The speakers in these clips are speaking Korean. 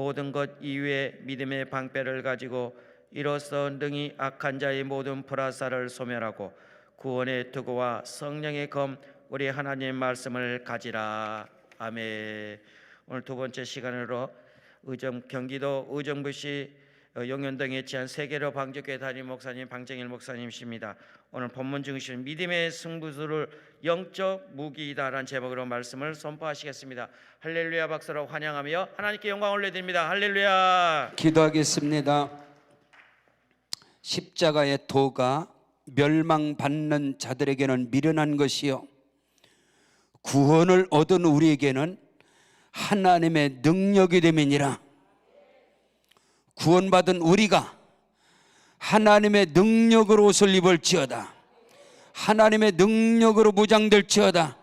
모든 것 이외에 믿음의 방패를 가지고 이로써 능히 악한 자의 모든 불화살을 소멸하고 구원의 투구와 성령의 검 우리 하나님의 말씀을 가지라. 아멘. 오늘 두 번째 시간으로 경기도 의정부시 용현동에 지한 세계로 방주교회 담임 목사님 방정일 목사님이십니다. 오늘 본문 중심 믿음의 승부수를 영적 무기이다라는 제목으로 말씀을 선포하시겠습니다. 할렐루야 박수로 환영하며 하나님께 영광을 올려드립니다. 할렐루야. 기도하겠습니다. 십자가의 도가 멸망받는 자들에게는 미련한 것이요 구원을 얻은 우리에게는 하나님의 능력이 됨이니라. 구원받은 우리가 하나님의 능력으로 옷을 입을지어다. 하나님의 능력으로 무장될지어다.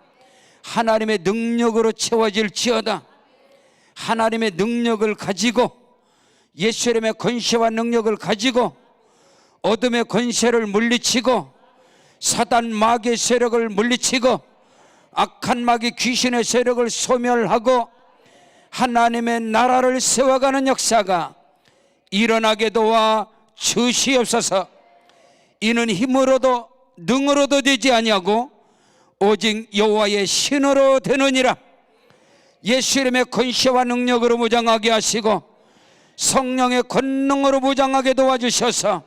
하나님의 능력으로 채워질지어다. 하나님의 능력을 가지고 예수님의 권세와 능력을 가지고 어둠의 권세를 물리치고 사단 마귀의 세력을 물리치고 악한 마귀 귀신의 세력을 소멸하고 하나님의 나라를 세워가는 역사가 일어나게 도와 주시옵소서. 이는 힘으로도 능으로도 되지 아니하고 오직 여호와의 신으로 되느니라. 예수 이름의 권세와 능력으로 무장하게 하시고 성령의 권능으로 무장하게 도와주셔서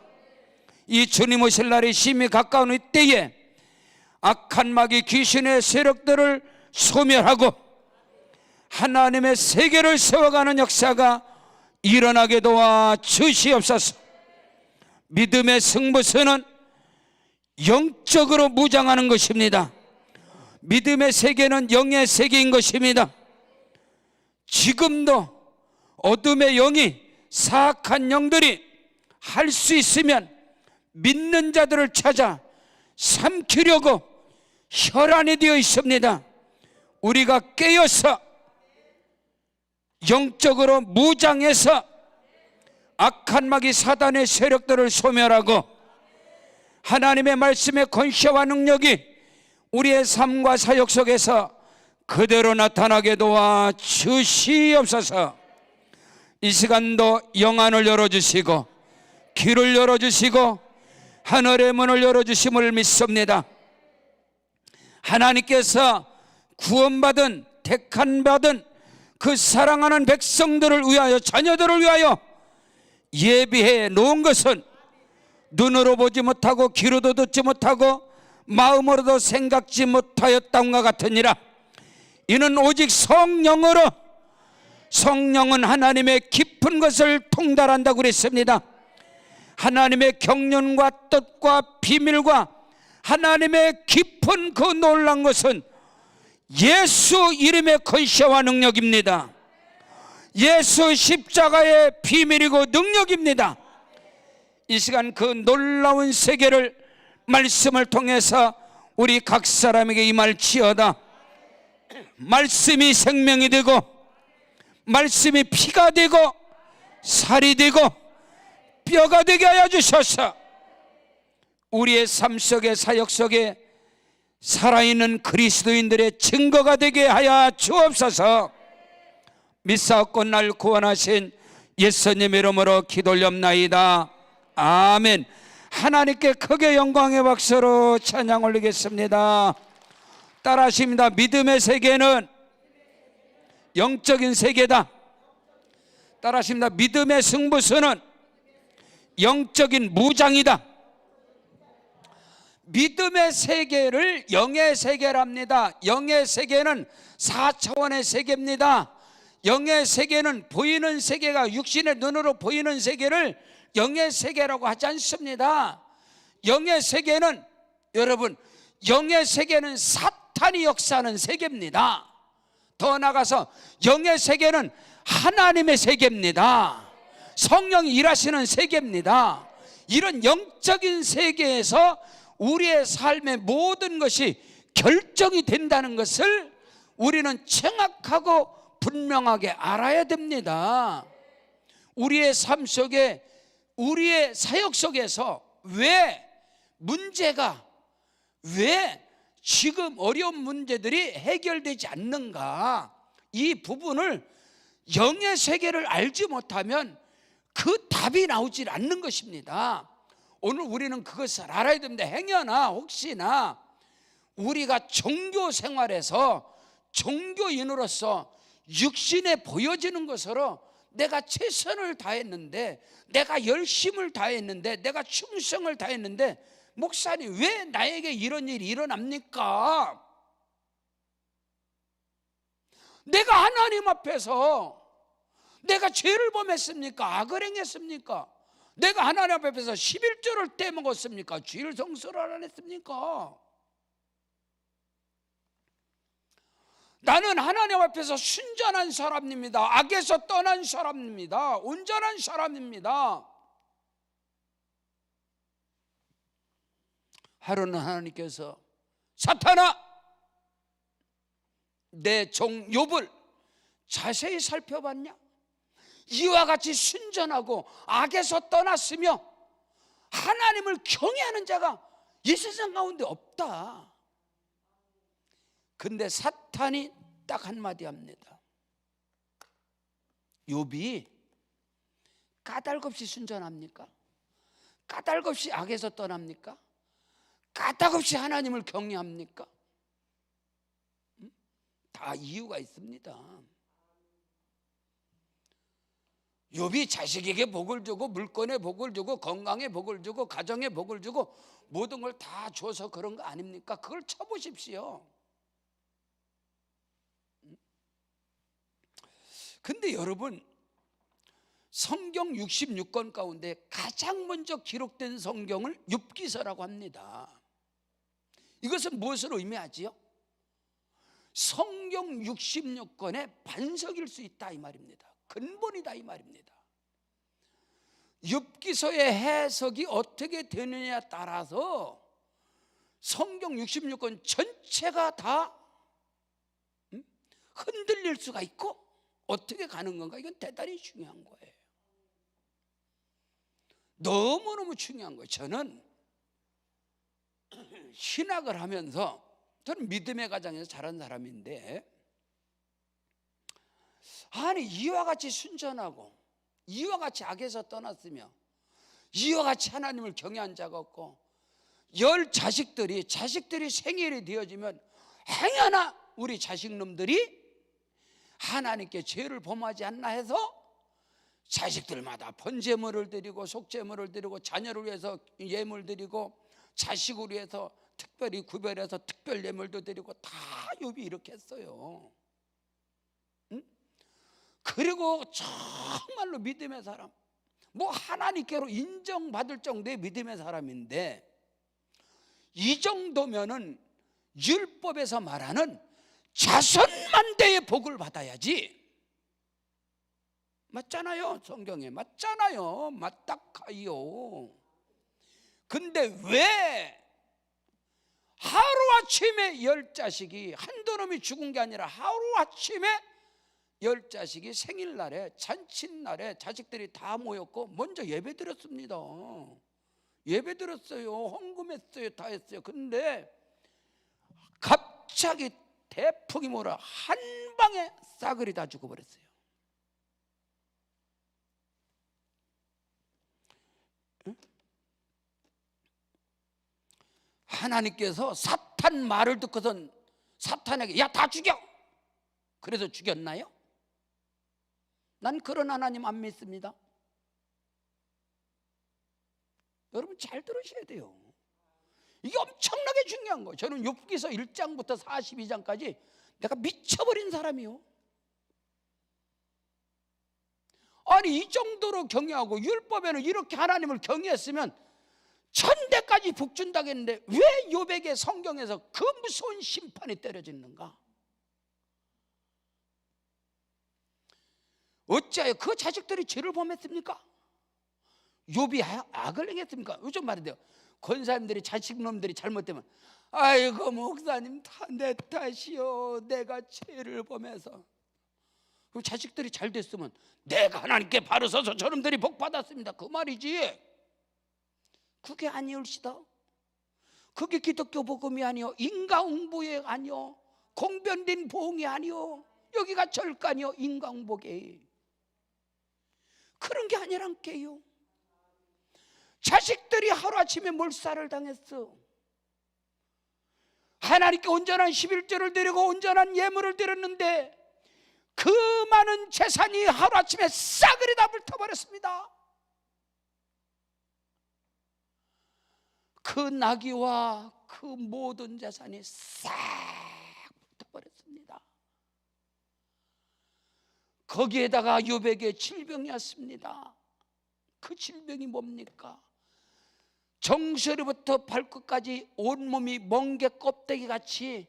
이 주님 오실 날이 심히 가까운 이때에 악한 마귀 귀신의 세력들을 소멸하고 하나님의 세계를 세워가는 역사가 일어나게 도와 주시옵소서. 믿음의 승부수는 영적으로 무장하는 것입니다. 믿음의 세계는 영의 세계인 것입니다. 지금도 어둠의 영이 사악한 영들이 할 수 있으면 믿는 자들을 찾아 삼키려고 혈안이 되어 있습니다. 우리가 깨어서 영적으로 무장해서 악한 마귀 사단의 세력들을 소멸하고 하나님의 말씀의 권세와 능력이 우리의 삶과 사역 속에서 그대로 나타나게 도와 주시옵소서. 이 시간도 영안을 열어주시고 귀를 열어주시고 하늘의 문을 열어주심을 믿습니다. 하나님께서 구원받은 택함받은 그 사랑하는 백성들을 위하여 자녀들을 위하여 예비해 놓은 것은 눈으로 보지 못하고 귀로도 듣지 못하고 마음으로도 생각지 못하였다과 같으니라. 이는 오직 성령으로, 성령은 하나님의 깊은 것을 통달한다고 그랬습니다. 하나님의 경륜과 뜻과 비밀과 하나님의 깊은 그 놀란 것은 예수 이름의 권세와 능력입니다. 예수 십자가의 비밀이고 능력입니다. 이 시간 그 놀라운 세계를 말씀을 통해서 우리 각 사람에게 임할지어다. 말씀이 생명이 되고 말씀이 피가 되고 살이 되고 뼈가 되게 하여 주셔서 우리의 삶 속에 사역 속에 살아있는 그리스도인들의 증거가 되게 하여 주옵소서. 믿사옵고 날 구원하신 예수님 이름으로 기도 올렵나이다. 아멘. 하나님께 크게 영광의 박수로 찬양 올리겠습니다. 따라하십니다. 믿음의 세계는 영적인 세계다. 따라하십니다. 믿음의 승부수는 영적인 무장이다. 믿음의 세계를 영의 세계랍니다. 영의 세계는 4차원의 세계입니다. 영의 세계는 보이는 세계가 육신의 눈으로 보이는 세계를 영의 세계라고 하지 않습니다. 영의 세계는 여러분, 영의 세계는 사탄이 역사하는 세계입니다. 더 나아가서 영의 세계는 하나님의 세계입니다. 성령이 일하시는 세계입니다. 이런 영적인 세계에서 우리의 삶의 모든 것이 결정이 된다는 것을 우리는 정확하고 분명하게 알아야 됩니다. 우리의 삶 속에, 우리의 사역 속에서 왜 지금 어려운 문제들이 해결되지 않는가, 이 부분을 영의 세계를 알지 못하면 그 답이 나오질 않는 것입니다. 오늘 우리는 그것을 알아야 됩니다. 행여나 혹시나 우리가 종교 생활에서 종교인으로서 육신에 보여지는 것으로 내가 최선을 다했는데, 내가 열심을 다했는데, 내가 충성을 다했는데, 목사님 왜 나에게 이런 일이 일어납니까? 내가 하나님 앞에서 내가 죄를 범했습니까? 악을 행했습니까? 내가 하나님 앞에서 11조를 떼먹었습니까? 주일 성수를 안 했습니까? 나는 하나님 앞에서 순전한 사람입니다. 악에서 떠난 사람입니다. 온전한 사람입니다. 하루는 하나님께서 사탄아, 내 종 욥을 자세히 살펴봤냐? 이와 같이 순전하고 악에서 떠났으며 하나님을 경외하는 자가 이 세상 가운데 없다. 근데 사탄이 딱 한마디 합니다. 욥이 까닭없이 순전합니까? 까닭없이 악에서 떠납니까? 까닭없이 하나님을 경외합니까? 다 이유가 있습니다. 욥이 자식에게 복을 주고 물건에 복을 주고 건강에 복을 주고 가정에 복을 주고 모든 걸 다 줘서 그런 거 아닙니까? 그걸 쳐보십시오. 근데 여러분, 성경 66권 가운데 가장 먼저 기록된 성경을 욥기서라고 합니다. 이것은 무엇을 의미하지요? 성경 66권의 반석일 수 있다 이 말입니다. 근본이다 이 말입니다. 욥기서의 해석이 어떻게 되느냐에 따라서 성경 66권 전체가 다 흔들릴 수가 있고 어떻게 가는 건가? 이건 대단히 중요한 거예요. 너무너무 중요한 거예요. 저는 신학을 하면서, 저는 믿음의 가정에서 자란 사람인데, 아니 이와 같이 순전하고 이와 같이 악에서 떠났으며 이와 같이 하나님을 경외한 자가 없고, 자식들이 생일이 되어지면 행여나 우리 자식놈들이 하나님께 죄를 범하지 않나 해서 자식들마다 번제물을 드리고 속제물을 드리고 자녀를 위해서 예물 드리고 자식을 위해서 특별히 구별해서 특별 예물도 드리고 다 욥이 이렇게 했어요. 응? 그리고 정말로 믿음의 사람, 뭐 하나님께로 인정받을 정도의 믿음의 사람인데, 이 정도면은 율법에서 말하는 자손만대의 복을 받아야지. 맞잖아요. 성경에 맞잖아요. 맞다카요. 근데 왜 하루아침에 10자식이, 한두 놈이 죽은 게 아니라 하루아침에 10자식이 생일날에 잔칫날에 자식들이 다 모였고 먼저 예배 드렸습니다. 예배 드렸어요. 헌금했어요. 다 했어요. 근데 갑자기 대풍이 몰아 한 방에 싸그리 다 죽어버렸어요. 응? 하나님께서 사탄 말을 듣고선 사탄에게 야 다 죽여! 그래서 죽였나요? 난 그런 하나님 안 믿습니다. 여러분 잘 들으셔야 돼요. 이게 엄청나게 중요한 거예요. 저는 욥기서 1장부터 42장까지 내가 미쳐버린 사람이요. 아니 이 정도로 경외하고 율법에는 이렇게 하나님을 경외했으면 천대까지 복 준다고 했는데 왜 욥에게 성경에서 그 무서운 심판이 때려지는가? 어찌하여 그 자식들이 죄를 범했습니까? 욥이 악을 행했습니까? 요즘 말인데요, 권사님들이 자식놈들이 잘못되면 아이고 목사님 다 내 탓이요, 내가 죄를 범해서. 그럼 자식들이 잘 됐으면 내가 하나님께 바로 서서 저놈들이 복 받았습니다 그 말이지. 그게 아니올시다. 그게 기독교 복음이 아니요, 인가응보의 아니요, 공변된 보응이 아니요. 여기가 절간이요 인강복에. 그런 게 아니란께요. 자식들이 하루아침에 몰살을 당했어. 하나님께 온전한 11조를 드리고 온전한 예물을 드렸는데 그 많은 재산이 하루아침에 싸그리 다 불타버렸습니다. 그 나귀와 그 모든 재산이 싹 불타버렸습니다. 거기에다가 욥에게 질병이 왔습니다. 그 질병이 뭡니까? 정수리부터 발끝까지 온몸이 멍게 껍데기 같이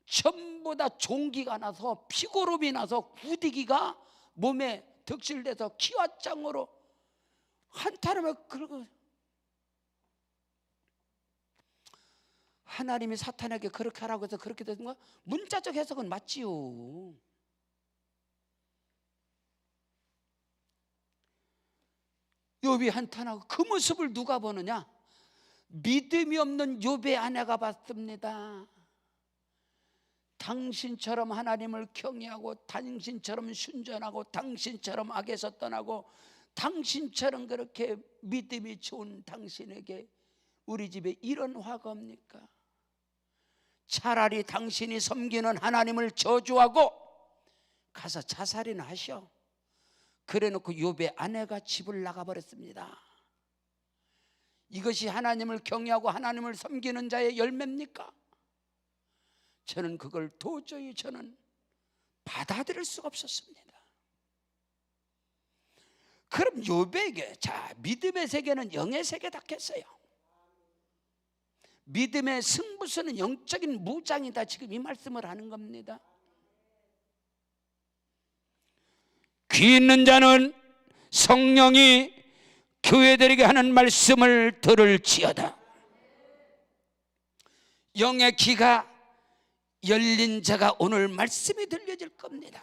전부 다 종기가 나서 피고름이 나서 구디기가 몸에 덕실돼서 기와장으로 한타름에 그러고, 하나님이 사탄에게 그렇게 하라고 해서 그렇게 되는 거야? 문자적 해석은 맞지요. 욥이 한탄하고 그 모습을 누가 보느냐? 믿음이 없는 욥의 아내가 봤습니다. 당신처럼 하나님을 경외하고 당신처럼 순전하고 당신처럼 악에서 떠나고 당신처럼 그렇게 믿음이 좋은 당신에게 우리 집에 이런 화가 옵니까? 차라리 당신이 섬기는 하나님을 저주하고 가서 자살이나 하셔. 그래놓고 욥의 아내가 집을 나가버렸습니다. 이것이 하나님을 경외하고 하나님을 섬기는 자의 열매입니까? 저는 그걸 도저히 받아들일 수가 없었습니다. 그럼 욥에게 자, 믿음의 세계는 영의 세계다 했어요. 믿음의 승부수는 영적인 무장이다, 지금 이 말씀을 하는 겁니다. 귀 있는 자는 성령이 교회들에게 하는 말씀을 들을지어다. 영의 귀가 열린 자가 오늘 말씀이 들려질 겁니다.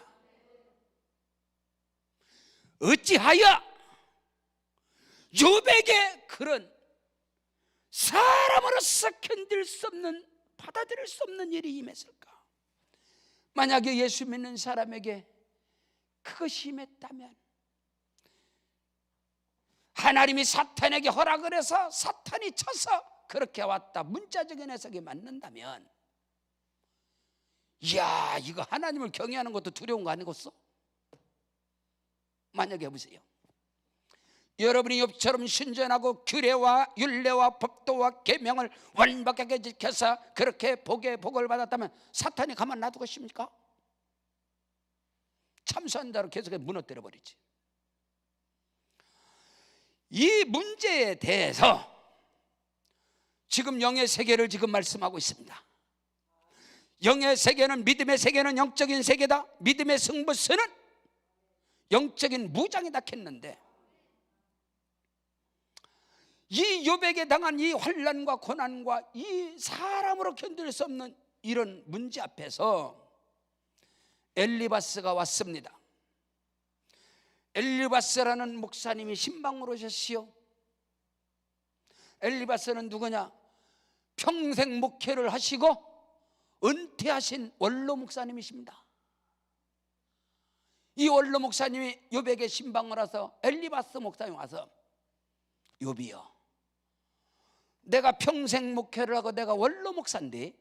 어찌하여 욥에게 그런 사람으로서 견딜 수 없는, 받아들일 수 없는 일이 임했을까? 만약에 예수 믿는 사람에게 그것이 임했다면, 하나님이 사탄에게 허락을 해서 사탄이 쳐서 그렇게 왔다, 문자적인 해석이 맞는다면, 이야, 이거 하나님을 경외하는 것도 두려운 거 아니겠어? 만약에 보세요, 여러분이 욥처럼 순전하고 규례와 율례와 법도와 계명을 완벽하게 지켜서 그렇게 복에 복을 받았다면 사탄이 가만 놔두겠습니까? 참수한다고 계속 무너뜨려 버리지. 이 문제에 대해서 지금 영의 세계를 지금 말씀하고 있습니다. 영의 세계는, 믿음의 세계는 영적인 세계다. 믿음의 승부수는 영적인 무장이다 했는데, 이 욥에게 당한 이 환난과 고난과 이 사람으로 견딜 수 없는 이런 문제 앞에서 엘리바스가 왔습니다. 엘리바스라는 목사님이 신방으로 오셨시오. 엘리바스는 누구냐? 평생 목회를 하시고 은퇴하신 원로 목사님이십니다. 이 원로 목사님이 욥에게 신방을 와서, 엘리바스 목사님 와서, 욥이여, 내가 평생 목회를 하고 내가 원로 목사인데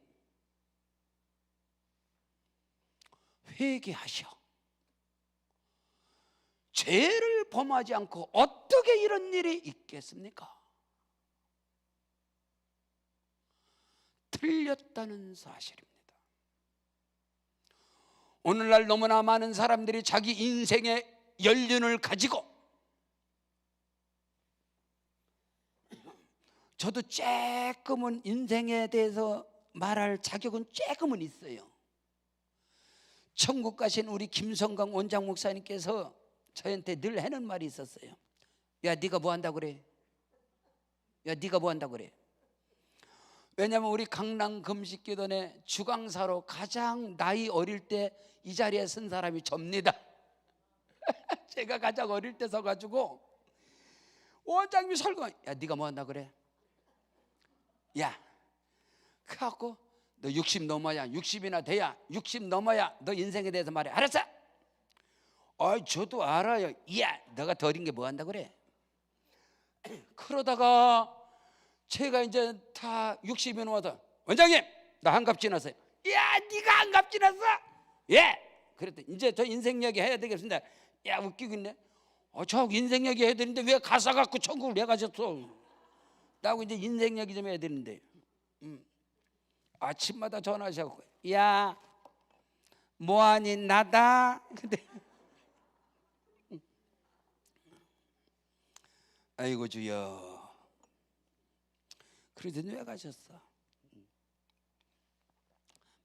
회개하셔. 죄를 범하지 않고 어떻게 이런 일이 있겠습니까? 틀렸다는 사실입니다. 오늘날 너무나 많은 사람들이 자기 인생의 연륜을 가지고, 저도 조금은 인생에 대해서 말할 자격은 조금은 있어요. 천국 가신 우리 김성강 원장 목사님께서 저한테 늘 하는 말이 있었어요. 야, 네가 뭐 한다고 그래? 야, 네가 뭐 한다고 그래? 왜냐하면 우리 강남 금식기도회 주강사로 가장 나이 어릴 때 이 자리에 선 사람이 접니다. 제가 가장 어릴 때 서가지고 원장님이 설교, 야, 네가 뭐 한다고 그래? 야, 그래갖고 너 60 넘어야, 60이나 돼야, 60 넘어야 너 인생에 대해서 말해. 알았어? 저도 알아요. 야, 너가 더 어린 게 뭐 한다 그래? 그러다가 제가 이제 다 60이 넘어서 원장님, 나 한갑 지났어요. 야, 네가 한갑 지났어? 예. 그랬더니 이제 저 인생 이야기 해야 되겠습니다. 야, 웃기고 있네. 저 인생 이야기 해야 되는데 왜 가사 갖고 천국을 왜 가셨어? 나하고 이제 인생 이야기 좀 해야 되는데. 아침마다 전화하셔서 야, 뭐하니? 나다. 근데 아이고 주여. 그러더니 왜 가셨어?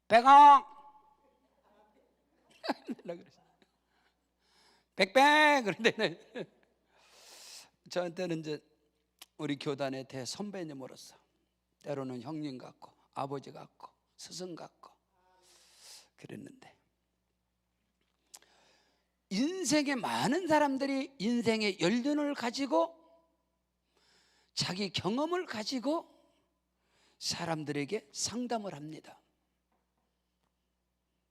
백왕 백백. 그런데 저한테는 이제 우리 교단의 대선배님으로서, 때로는 형님 같고 아버지 같고 스승 같고 그랬는데, 인생에 많은 사람들이 인생의 연륜을 가지고 자기 경험을 가지고 사람들에게 상담을 합니다.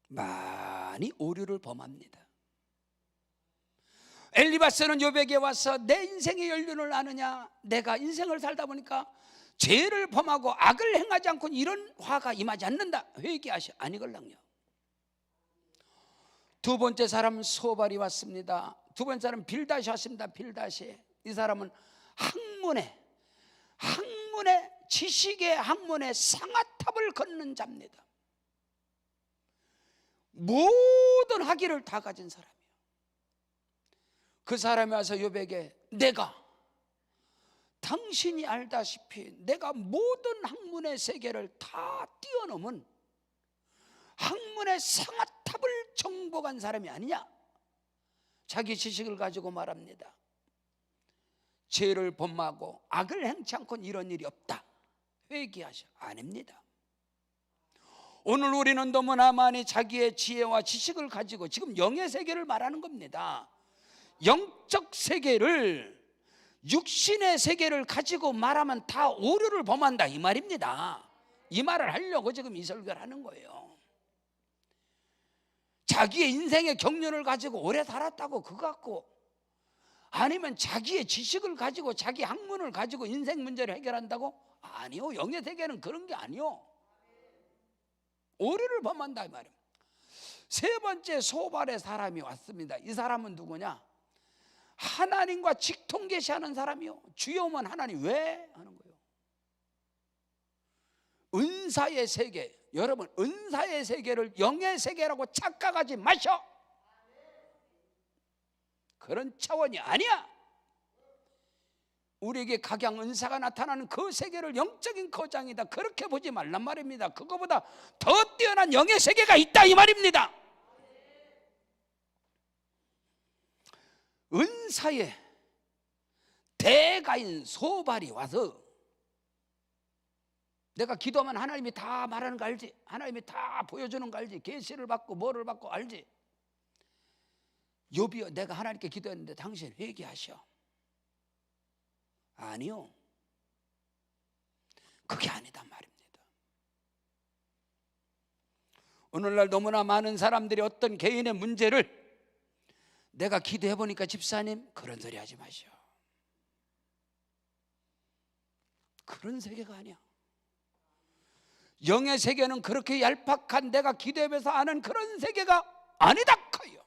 많이 오류를 범합니다. 엘리바스는 욥에게 와서 내 인생의 연륜을 아느냐? 내가 인생을 살다 보니까 죄를 범하고 악을 행하지 않고 이런 화가 임하지 않는다. 회개하시. 아니걸랑요. 두 번째 사람 소발이 왔습니다. 두 번째 사람 빌다시 왔습니다. 빌다시. 이 사람은 학문의 지식의 학문의 상아탑을 걷는 자입니다. 모든 학위를 다 가진 사람이에요. 그 사람이 와서 욥에게 내가 당신이 알다시피 내가 모든 학문의 세계를 다 뛰어넘은 학문의 상아탑을 정복한 사람이 아니냐? 자기 지식을 가지고 말합니다. 죄를 범하고 악을 행치 않고는 이런 일이 없다. 회개하셔. 아닙니다. 오늘 우리는 너무나 많이 자기의 지혜와 지식을 가지고 지금 영의 세계를 말하는 겁니다. 영적 세계를, 육신의 세계를 가지고 말하면 다 오류를 범한다 이 말입니다. 이 말을 하려고 지금 이 설교를 하는 거예요. 자기의 인생의 경륜을 가지고 오래 살았다고 그거 갖고, 아니면 자기의 지식을 가지고 자기 학문을 가지고 인생 문제를 해결한다고? 아니요. 영의 세계는 그런 게 아니요. 오류를 범한다 이 말이에요. 세 번째 소발의 사람이 왔습니다. 이 사람은 누구냐? 하나님과 직통계시하는 사람이요. 주여면 하나님 왜? 하는 거예요. 은사의 세계, 여러분 은사의 세계를 영의 세계라고 착각하지 마셔. 그런 차원이 아니야. 우리에게 각양 은사가 나타나는 그 세계를 영적인 거장이다 그렇게 보지 말란 말입니다. 그거보다 더 뛰어난 영의 세계가 있다 이 말입니다. 은사의 대가인 소발이 와서 내가 기도하면 하나님이 다 말하는 거 알지? 하나님이 다 보여주는 거 알지? 계시를 받고 뭐를 받고 알지? 욥이여, 내가 하나님께 기도했는데 당신 회개하셔. 아니요, 그게 아니다 말입니다. 오늘날 너무나 많은 사람들이 어떤 개인의 문제를 내가 기도해보니까 집사님 그런 소리 하지 마시오. 그런 세계가 아니야. 영의 세계는 그렇게 얄팍한 내가 기도해서 아는 그런 세계가 아니다 커요.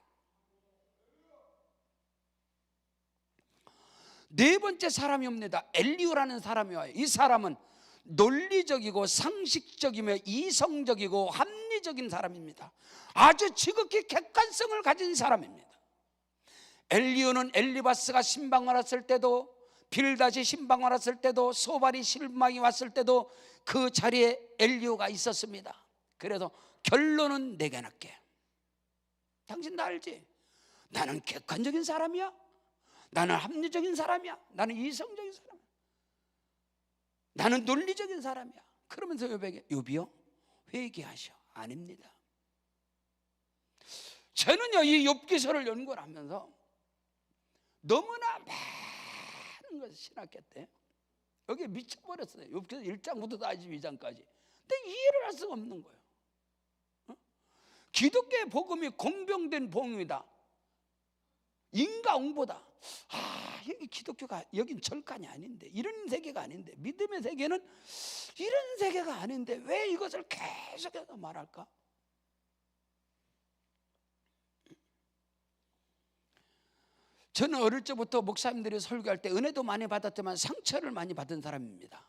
네 번째 사람이 옵니다. 엘리후라는 사람이 와요. 이 사람은 논리적이고 상식적이며 이성적이고 합리적인 사람입니다. 아주 지극히 객관성을 가진 사람입니다. 엘리후는 엘리바스가 신방을 왔을 때도, 빌닷이 신방 왔을 때도, 소발이 신방이 왔을 때도 그 자리에 엘리후가 있었습니다. 그래서 결론은 내게 낫게. 당신 나 알지? 나는 객관적인 사람이야. 나는 합리적인 사람이야. 나는 이성적인 사람이야. 나는 논리적인 사람이야. 그러면서 욥에게 욥이요 회개하셔. 아닙니다. 저는요 이 욥기서를 연구를 하면서 너무나 많은 것을 신학했대요. 여기에 미쳐버렸어요. 욥기서 1장부터 42장까지 근데 이해를 할 수가 없는 거예요. 기독교의 복음이 공병된 복음이다, 인과응보다. 여기 기독교가, 여긴 절간이 아닌데, 이런 세계가 아닌데, 믿음의 세계는 이런 세계가 아닌데 왜 이것을 계속해서 말할까? 저는 어릴 적부터 목사님들이 설교할 때 은혜도 많이 받았지만 상처를 많이 받은 사람입니다.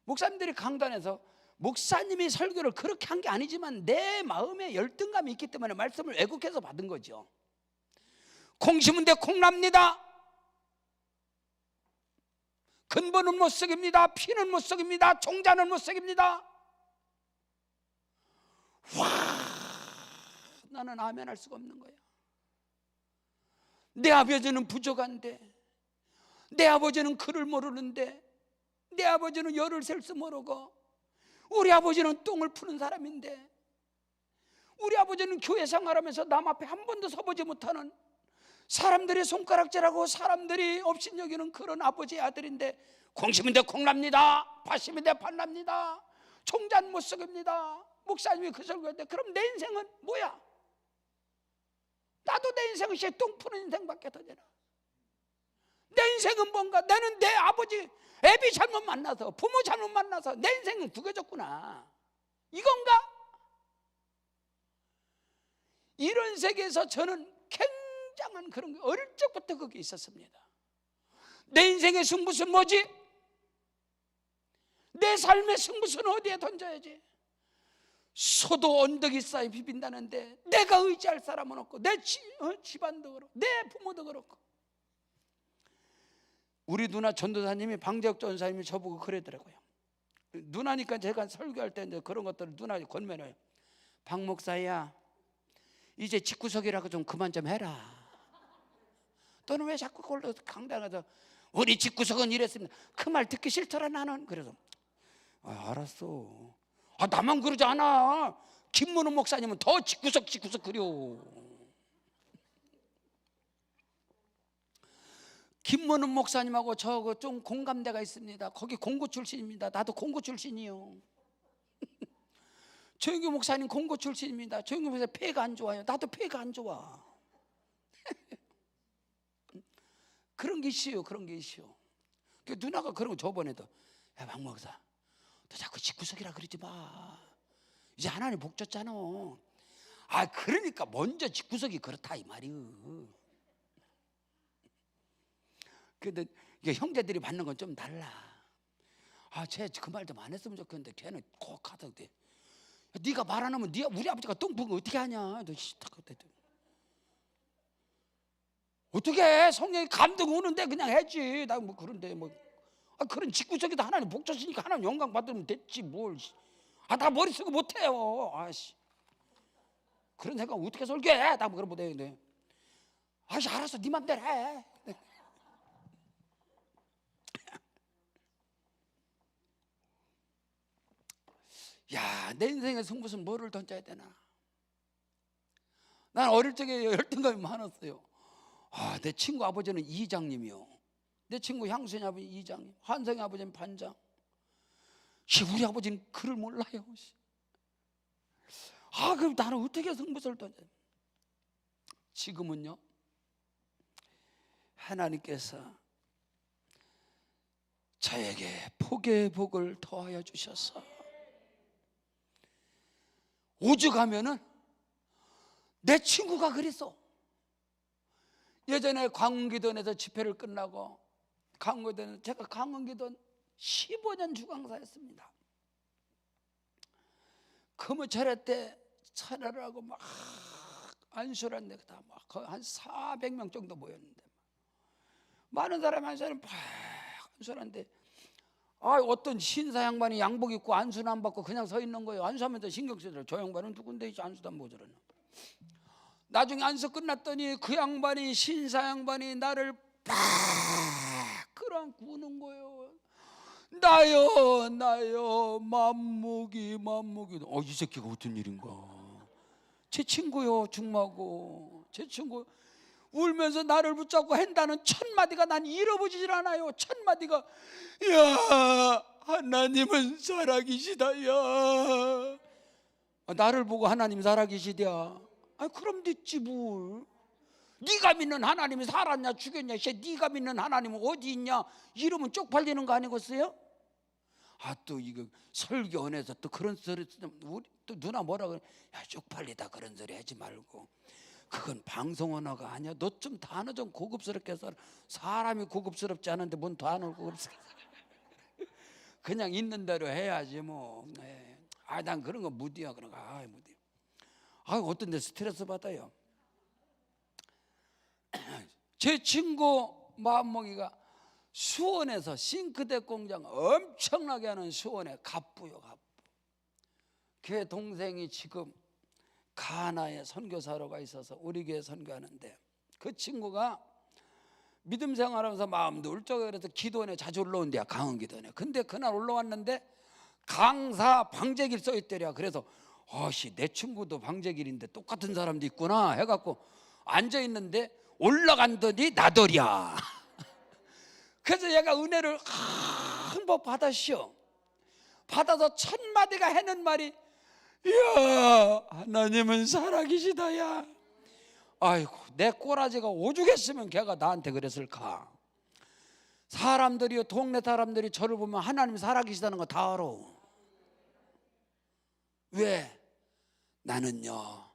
목사님들이 강단에서, 목사님이 설교를 그렇게 한 게 아니지만 내 마음에 열등감이 있기 때문에 말씀을 왜곡해서 받은 거죠. 콩 심은 데 콩납니다. 근본은 못 썩입니다. 피는 못 썩입니다. 종자는 못 썩입니다. 와, 나는 아멘 할 수가 없는 거야. 내 아버지는 부족한데, 내 아버지는 글을 모르는데, 내 아버지는 열을 셀 수 모르고, 우리 아버지는 똥을 푸는 사람인데, 우리 아버지는 교회 생활하면서 남 앞에 한 번도 서보지 못하는, 사람들이 손가락질하고 사람들이 업신여기는 그런 아버지의 아들인데, 콩 심은 데 콩납니다. 팥 심은 데 팥납니다. 종자는 못 썩입니다. 목사님이 그 설교할 때, 그럼 내 인생은 뭐야? 나도 내 인생은 똥 푸는 인생밖에 더 되나? 내 인생은 뭔가? 나는 내 아버지 애비 잘못 만나서, 부모 잘못 만나서 내 인생은 구겨졌구나, 이건가? 이런 세계에서 저는 굉장한 그런 게 어릴 적부터 그게 있었습니다. 내 인생의 승부수는 뭐지? 내 삶의 승부수는 어디에 던져야지? 소도 언덕이 쌓여 비빈다는데 내가 의지할 사람은 없고, 내 집안도 그렇고 내 부모도 그렇고. 우리 누나 전도사님이, 방재혁 전도사님이 저보고 그러더라고요. 누나니까 제가 설교할 때 이제 그런 것들을 누나한테 권면해요. 박 목사야, 이제 집구석이라고 좀 그만 좀 해라. 너는 왜 자꾸 그걸로 강단에서 우리 집구석은 이랬습니다. 그 말 듣기 싫더라 나는. 그래서 알았어. 나만 그러지 않아. 김문우 목사님은 더 집구석 그려. 김문우 목사님하고 저 좀 공감대가 있습니다. 거기 공고 출신입니다. 나도 공고 출신이요. 조영규 목사님 공고 출신입니다. 조영규 목사님 폐가 안 좋아요. 나도 폐가 안 좋아. 그런 게 있어요. 그런 게 있어요. 누나가 그런 거 저번에도, 야 박 목사, 너 자꾸 집구석이라 그러지 마. 이제 하나님 복 줬잖아. 그러니까 먼저 집구석이 그렇다 이 말이요. 근데 이게 형제들이 받는 건 좀 달라. 쟤 그 말 좀 안 했으면 좋겠는데 걔는 꼭 하던데. 네가 말 안 하면 우리 아버지가 똥 푸는 거 어떻게 하냐? 너 어떻게 해? 성령이 감동 오는데 그냥 했지. 나 뭐 그런데 뭐 그런 직구적이다. 하나님 복 줬으니까 하나님 영광 받으면 됐지 뭘. 나 머리 쓰고 못해요. 그런 생각 어떻게 설교해? 나 뭐 그런 못해. 근데 알았어, 네 맘대로 해. 야, 내 인생의 승부수는 뭐를 던져야 되나? 난 어릴 적에 열등감이 많았어요. 내 친구 아버지는 이장님이요, 내 친구 향순이 아버지 이장님, 한성이 아버지는 반장. 우리 아버지는 글을 몰라요. 그럼 나는 어떻게 승부수를 던져야 돼? 지금은요, 하나님께서 저에게 복의 복을 더하여 주셔서 오죽하면은 내 친구가 그랬어. 예전에 광운기도원에서 집회를 끝나고, 광운기도원, 제가 광운기도원 15년 주강사였습니다. 금요철회 때 철회를 하고 막 안수를 한데 한 400명 정도 모였는데, 많은 사람이 안수를 막 안수를 하는데, 어떤 신사 양반이 양복 입고 안수는 안 받고 그냥 서 있는 거예요. 안수하면서 신경 쓰더라고요. 저 양반은 누군데 안수도 안 보고 저러나. 나중에 안수 끝났더니 그 양반이, 신사 양반이 나를 팍 끌어안고 우는 거예요. 나요 맘무기. 이 새끼가 어떤 일인가. 제 친구요, 중마고. 제 친구 울면서 나를 붙잡고 한다는 첫 마디가 난 잃어보질 않아요. 첫 마디가, 야 하나님은 살아계시다야. 나를 보고 하나님 살아계시대야. 그럼 됐지 뭘. 네가 믿는 하나님이 살았냐 죽였냐, 네가 믿는 하나님은 어디 있냐 이러면 쪽팔리는 거 아니겠어요? 또 이거 설교 안에서 또 그런 소리, 우리 또 누나 뭐라 그래? 야, 쪽팔리다 그런 소리 하지 말고, 그건 방송 언어가 아니야. 너 좀 단어 좀 고급스럽게 써. 사람이 고급스럽지 않은데 뭔 단어를 고급스럽게 그냥 있는 대로 해야지 뭐. 난 그런 거 무디야. 그런 거 무디. 어떤 데 스트레스 받아요. 제 친구 마음먹이가 수원에서 싱크대 공장 엄청나게 하는 수원에 갑부요, 갑부. 걔 동생이 지금 가나에 선교사로가 있어서 우리 교회 선교하는데, 그 친구가 믿음 생활하면서 마음도 울적해. 그래서 기도원에 자주 올라온대요, 강원기도원에. 근데 그날 올라왔는데 강사 방제길 써있더랴. 그래서 내 친구도 방제길인데 똑같은 사람도 있구나 해갖고 앉아있는데 올라간더니 나더랴. 그래서 얘가 은혜를 한번 받았시오. 받아서 첫 마디가 해는 말이, 이야, 하나님은 살아계시다야. 아이고, 내 꼬라지가 오죽했으면 걔가 나한테 그랬을까. 사람들이, 동네 사람들이 저를 보면 하나님 살아계시다는 거 다 알아. 왜? 나는요,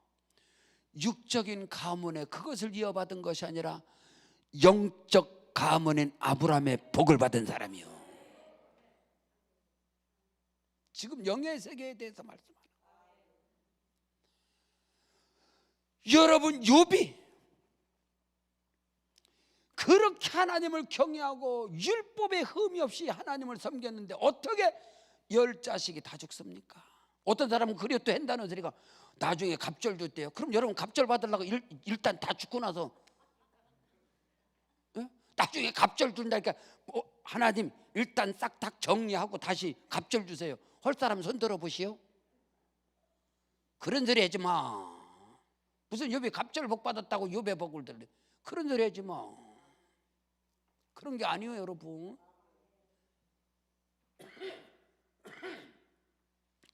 육적인 가문에 그것을 이어받은 것이 아니라 영적 가문인 아브라함의 복을 받은 사람이요. 지금 영의 세계에 대해서 말씀하는 여러분, 욥이 그렇게 하나님을 경외하고 율법에 흠이 없이 하나님을 섬겼는데 어떻게 10자식이 다 죽습니까? 어떤 사람은 그래 또 한다는 소리가 나중에 갑절 줬대요. 그럼 여러분, 갑절 받으려고 일단 다 죽고 나서 나중에 갑절 준다니까, 하나님 일단 싹 다 정리하고 다시 갑절 주세요. 할 사람 손 들어보시오. 그런 소리 하지 마. 무슨 욥이 갑절 복 받았다고 욥의 복을 들래? 그런 소리 하지 마. 그런 게 아니에요, 여러분.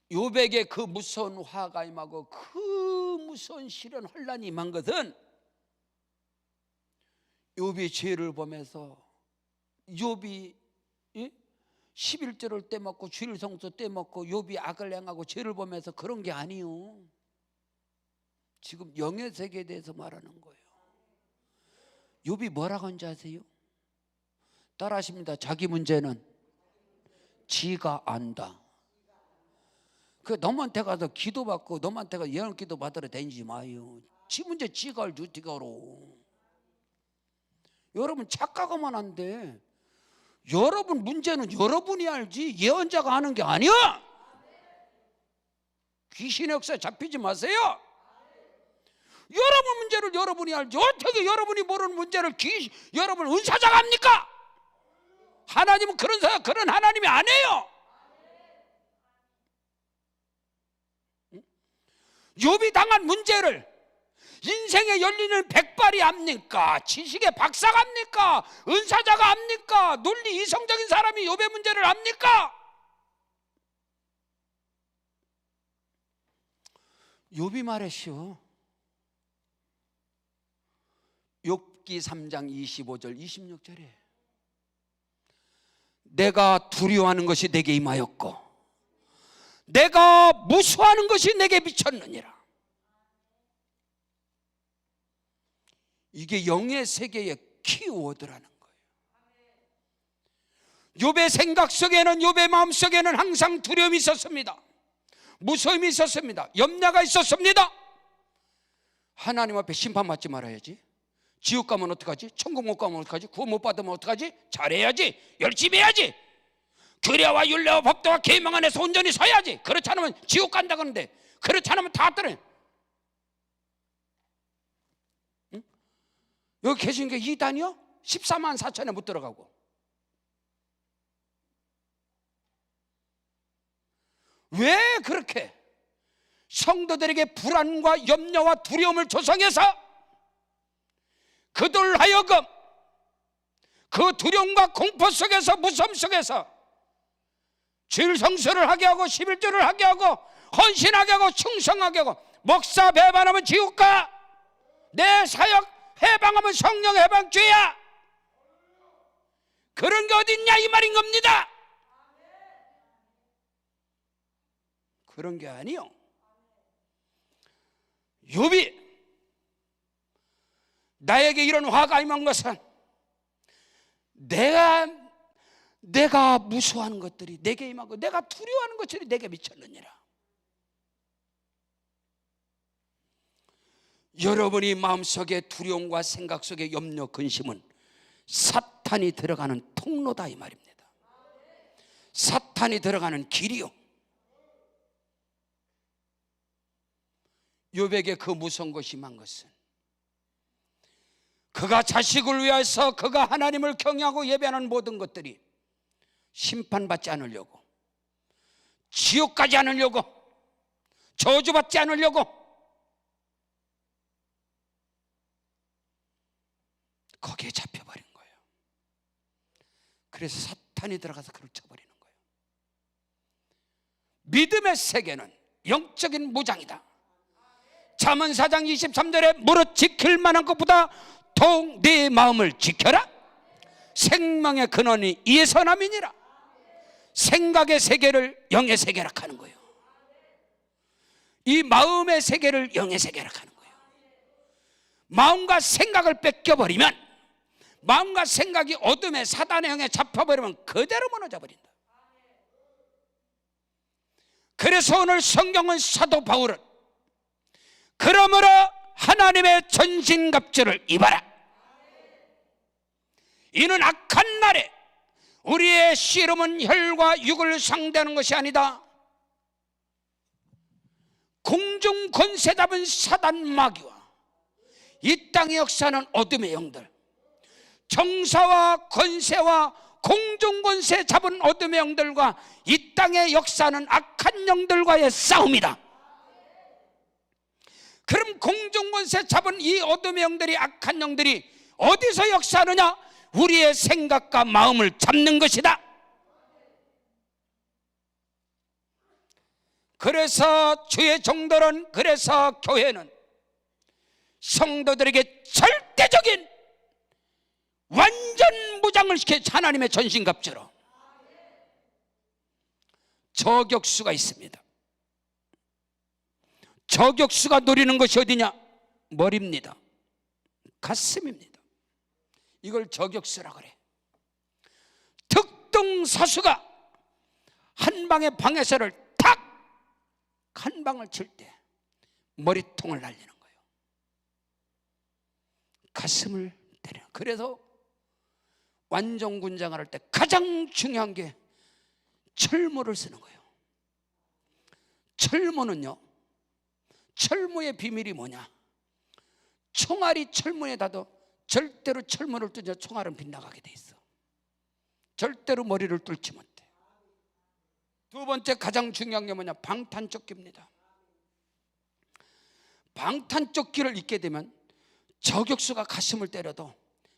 욥에게 그 무서운 화가 임하고 그 무서운 시련 혼란이 임한 것은 욥이 죄를 범해서, 욥이 11조를 떼먹고 주일 성수 떼먹고 욥이 악을 행하고 죄를 범해서 그런 게 아니요. 지금 영의 세계에 대해서 말하는 거예요. 욥이 뭐라고 한지 아세요? 따라하십니다. 자기 문제는 지가 안다. 그 너한테 가서 기도받고 너한테 가서 예언 기도 받으러 다니지 마요. 지 문제 지가 알지 어떻게 알아. 여러분, 착각하면 안 돼. 여러분 문제는 여러분이 알지 예언자가 하는 게 아니야. 귀신의 역사에 잡히지 마세요. 여러분 문제를 여러분이 알지 어떻게 여러분이 모르는 문제를 여러분 은사자가 합니까? 하나님은 그런 하나님이 아니에요. 욥이 당한 문제를 인생에 열리는 백발이 압니까? 지식의 박사가 압니까? 은사자가 압니까? 논리 이성적인 사람이 욥의 문제를 압니까? 욥이 말했시오. 욥기 3장 25절 26절에 내가 두려워하는 것이 내게 임하였고 내가 무수하는 것이 내게 미쳤느니라. 이게 영의 세계의 키워드라는 거예요. 욥의 생각 속에는, 욥의 마음 속에는 항상 두려움이 있었습니다. 무서움이 있었습니다. 염려가 있었습니다. 하나님 앞에 심판받지 말아야지. 지옥 가면 어떡하지? 천국 못 가면 어떡하지? 구원 못 받으면 어떡하지? 잘해야지. 열심히 해야지. 규례와 율례와 법도와 계명 안에서 온전히 서야지. 그렇지 않으면 지옥 간다 그러는데, 그렇지 않으면 다 떨어져. 응? 여기 계신 게 이단이요? 14만 4천에 못 들어가고. 왜 그렇게 성도들에게 불안과 염려와 두려움을 조성해서 그들 하여금 그 두려움과 공포 속에서, 무서움 속에서 주일 성수를 하게 하고 11조를 하게 하고 헌신하게 하고 충성하게 하고 목사 배반하면 지옥 가. 내 사역 해방하면 성령 해방죄야. 그런 게 어딨냐 이 말인 겁니다. 그런 게 아니요. 욥이 나에게 이런 화가 임한 것은 내가 무서워하는 것들이 내게 임하고 내가 두려워하는 것들이 내게 미쳤느니라. 여러분이 마음속에 두려움과 생각 속에 염려 근심은 사탄이 들어가는 통로다 이 말입니다. 사탄이 들어가는 길이요. 욥에게 그 무서운 것이 임한 것은 그가 자식을 위해서 그가 하나님을 경외하고 예배하는 모든 것들이 심판받지 않으려고, 지옥 가지 않으려고, 저주받지 않으려고 거기에 잡혀버린 거예요. 그래서 사탄이 들어가서 그를 쳐버리는 거예요. 믿음의 세계는 영적인 무장이다. 잠언 4장 23절에 무릇 지킬 만한 것보다 더욱 네 마음을 지켜라. 생명의 근원이 이에서 남이니라. 생각의 세계를 영의 세계라 하는 거예요. 이 마음의 세계를 영의 세계라 하는 거예요. 마음과 생각을 뺏겨버리면, 마음과 생각이 어둠의 사단의 영에 잡혀버리면 그대로 무너져 버린다. 그래서 오늘 성경은 사도 바울은 그러므로 하나님의 전신갑주를 입어라. 이는 악한 날에 우리의 씨름은 혈과 육을 상대하는 것이 아니다. 공중 권세 잡은 사단 마귀와 이 땅의 역사는 어둠의 영들, 정사와 권세와 공중 권세 잡은 어둠의 영들과 이 땅의 역사는 악한 영들과의 싸움이다. 그럼 공중 권세 잡은 이 어둠의 영들이, 악한 영들이 어디서 역사하느냐? 우리의 생각과 마음을 잡는 것이다. 그래서 주의 종들은, 그래서 교회는 성도들에게 절대적인 완전 무장을 시켜 하나님의 전신갑주로 저격수가 있습니다. 저격수가 노리는 것이 어디냐? 머리입니다. 가슴입니다. 이걸 저격수라 그래. 특동사수가 한 방의 방해쇠를 탁! 한 방을 칠 때 머리통을 날리는 거예요. 가슴을 때려. 그래서 완전군장을 할 때 가장 중요한 게 철모를 쓰는 거예요. 철모는요, 철모의 비밀이 뭐냐? 총알이 철모에 닿아도 절대로 철모를 뚫자 총알은 빗나가게 돼 있어. 절대로 머리를 뚫지 못해. 두 번째 가장 중요한 게 뭐냐? 방탄조끼입니다. 방탄조끼를 입게 되면 저격수가 가슴을 때려도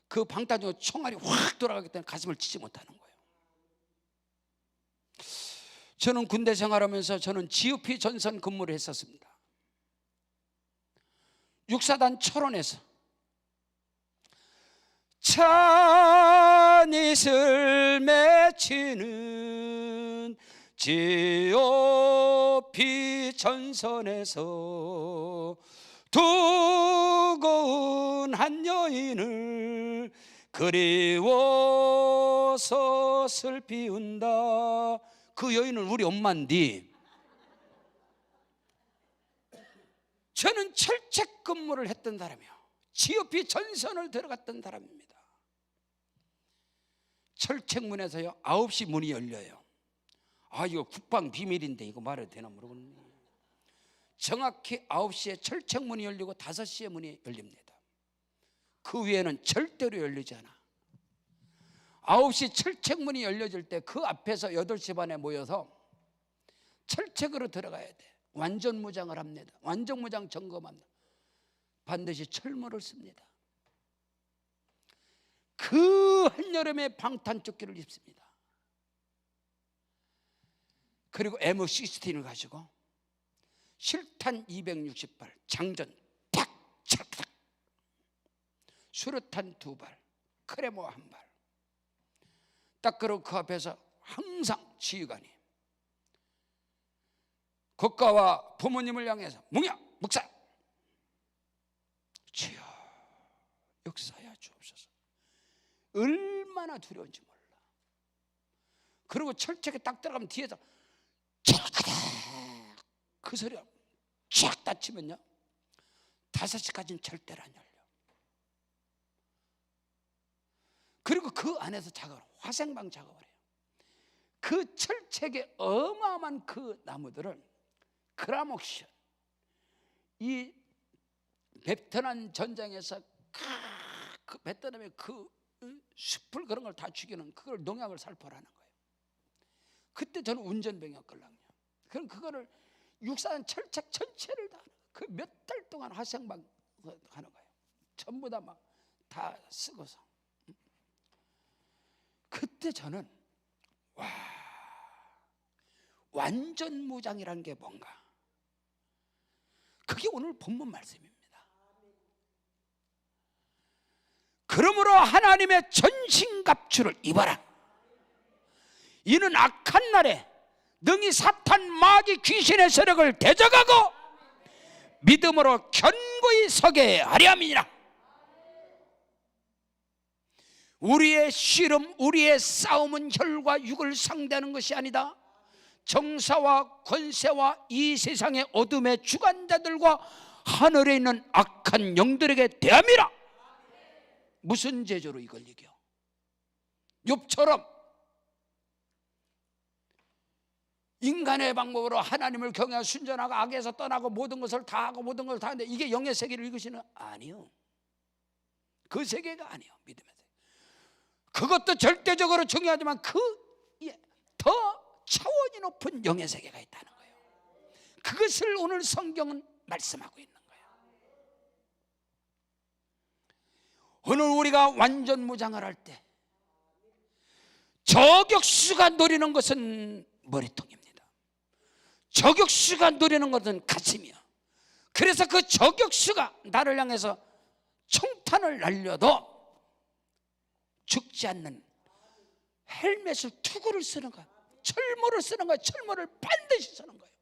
그 방탄조끼 총알이 확 돌아가기 때문에 가슴을 치지 못하는 거예요. 저는 군대 생활하면서 저는 GOP 전선 근무를 했었습니다. 육사단 철원에서 찬이슬 맺히는 GOP 전선에서 두고운 한 여인을 그리워서 슬피 운다. 그 여인은 우리 엄마인데, 저는 철책 근무를 했던 사람이요, GOP 전선을 들어갔던 사람입니다. 철책문에서요 9시 문이 열려요. 아, 이거 국방 비밀인데 이거 말해도 되나 모르겠네. 정확히 9시에 철책문이 열리고 5시에 문이 열립니다. 그 위에는 절대로 열리지 않아. 9시 철책문이 열려질 때 그 앞에서 8시 반에 모여서 철책으로 들어가야 돼. 완전 무장을 합니다. 완전 무장 점검합니다. 반드시 철모를 씁니다. 그 한여름에 방탄조끼를 입습니다. 그리고 M16을 가지고 실탄 260발, 장전 탁 찰딱, 수류탄 2발, 크레모 1발. 딱 그러고 그 앞에서 항상 지휘관이 국가와 부모님을 향해서 묵야 묵사, 주여 역사하여 주옵소서. 얼마나 두려운지 몰라. 그리고 철책에 딱 들어가면 뒤에서 찰까닥 그 소리가 쫙 닫히면요 5시까지는 절대로 안 열려. 그리고 그 안에서 작업을, 화생방 작업을 해요. 그 철책에 어마어마한 그 나무들을 그라목션, 이 베트남 전쟁에서 그 베트남의 그 숲을 그런 걸 다 죽이는 그걸 농약을 살포하는 거예요. 그때 저는 운전병이었거든요. 그럼 그거를 육사한 철책 전체를 다 그 몇 달 동안 화생방 하는 거예요. 전부 다 막 다 쓰고서. 그때 저는 와, 완전 무장이라는 게 뭔가, 그게 오늘 본문 말씀입니다. 그러므로 하나님의 전신갑주를 입어라. 이는 악한 날에 능히 사탄 마귀 귀신의 세력을 대적하고 믿음으로 견고히 서게 하려 함이니라. 우리의 씨름, 우리의 싸움은 혈과 육을 상대하는 것이 아니다. 정사와 권세와 이 세상의 어둠의 주관자들과 하늘에 있는 악한 영들에게 대함이라. 무슨 제조로 이걸 이겨? 욥처럼 인간의 방법으로 하나님을 경외하고 순전하고 악에서 떠나고 모든 것을 다 하고 모든 것을 다 하는데 이게 영의 세계를 이것이는 아니요. 그 세계가 아니요. 믿음의 세계. 그것도 절대적으로 중요하지만 그 더 차원이 높은 영의 세계가 있다는 거예요. 그것을 오늘 성경은 말씀하고 있는 거예요. 오늘 우리가 완전 무장을 할 때 저격수가 노리는 것은 머리통입니다. 저격수가 노리는 것은 가슴이요. 그래서 그 저격수가 나를 향해서 총탄을 날려도 죽지 않는 헬멧을, 투구를 쓰는 거야. 철모를 쓰는 거야. 철모를 반드시 쓰는 거예요.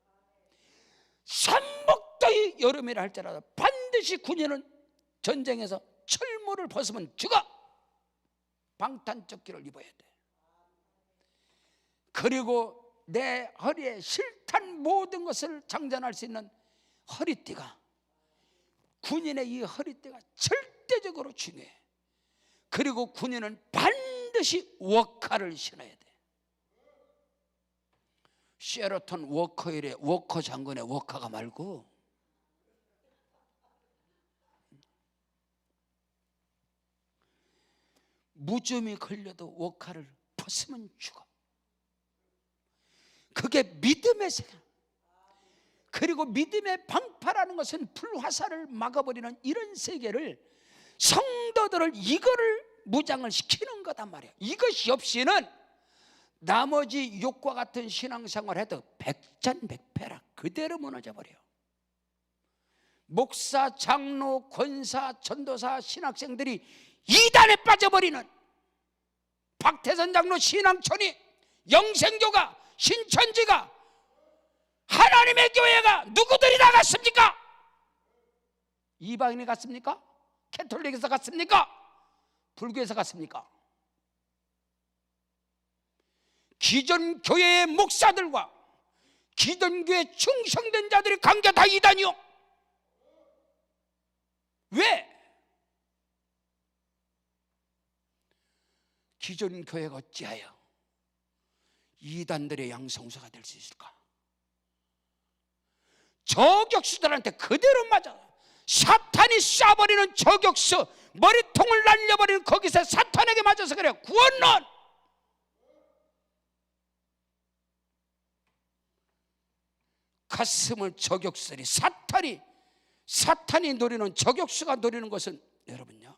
삼복더위 여름이라 할지라도 반드시 군인은 전쟁에서 철모를 벗으면 죽어. 방탄조끼를 입어야 돼. 그리고 내 허리에 실탄 모든 것을 장전할 수 있는 허리띠가, 군인의 이 허리띠가 절대적으로 중요해. 그리고 군인은 반드시 워커를 신어야 돼. 셰러톤 워커힐의 워커 장군의 워커가 말고 무좀이 걸려도 워커를 벗으면 죽어. 그게 믿음의 세계. 그리고 믿음의 방파라는 것은 불화살을 막아버리는 이런 세계를, 성도들을 이거를 무장을 시키는 거단 말이에요. 이것이 없이는 나머지 욕과 같은 신앙생활 해도 백전백패라 그대로 무너져 버려요. 목사, 장로, 권사, 전도사, 신학생들이 이단에 빠져버리는, 박태선 장로 신앙촌이, 영생교가, 신천지가, 하나님의 교회가 누구들이 나갔습니까? 이방인이 갔습니까? 캐톨릭에서 갔습니까? 불교에서 갔습니까? 기존 교회의 목사들과 기존 교회 충성된 자들이 관계 다 이단이요. 왜? 기존 교회가 어찌하여 이단들의 양성소가 될 수 있을까? 저격수들한테 그대로 맞아. 사탄이 쏴버리는 저격수, 머리통을 날려버리는 거기서 사탄에게 맞아서 그래요. 구원론. 가슴을 저격수들이, 사탄이 노리는, 저격수가 노리는 것은 여러분요,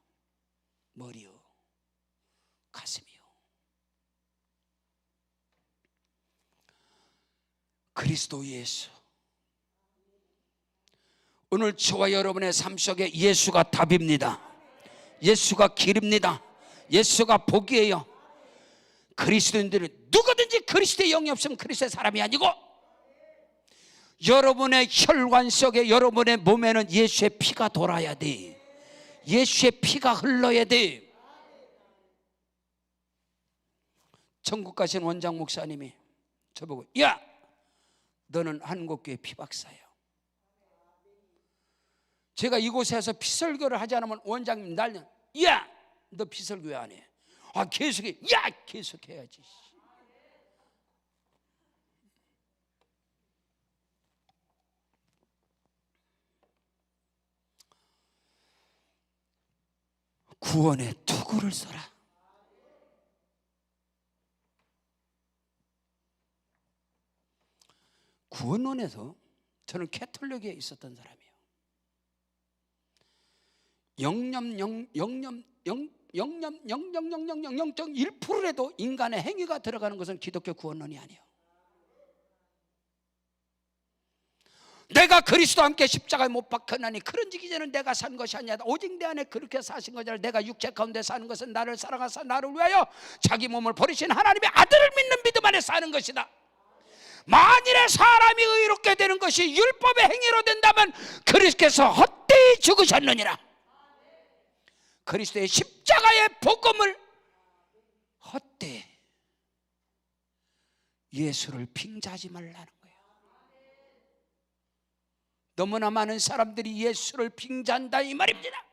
머리요, 가슴이요. 그리스도 예수. 오늘 저와 여러분의 삶 속에 예수가 답입니다. 예수가 길입니다. 예수가 복이에요. 그리스도인들은 누구든지 그리스도의 영이 없으면 그리스도의 사람이 아니고, 여러분의 혈관 속에, 여러분의 몸에는 예수의 피가 돌아야 돼. 예수의 피가 흘러야 돼. 천국 가신 원장 목사님이 저보고, 야, 너는 한국교회 피박사야. 제가 이곳에서 피설교를 하지 않으면 원장님 날려, 야, 너 피설교 왜 안 해? 아, 계속해. 야, 계속해야지. 구원의 투구를 써라. 구원론에서 저는 캐톨릭에 있었던 사람이에요. 0.1%라도 인간의 행위가 들어가는 것은 기독교 구원론이 아니에요. 내가 그리스도와 함께 십자가에 못 박혔나니 그런즉 이제는 내가 산 것이 아니라 오직 내 안에 그렇게 사신 것이라. 내가 육체 가운데 사는 것은 나를 사랑하사 나를 위하여 자기 몸을 버리신 하나님의 아들을 믿는 믿음 안에 사는 것이다. 만일에 사람이 의롭게 되는 것이 율법의 행위로 된다면 그리스도께서 헛되이 죽으셨느니라. 그리스도의 십자가의 복음을 헛되이, 예수를 빙자하지 말라는 거예요. 너무나 많은 사람들이 예수를 빙자한다 이 말입니다.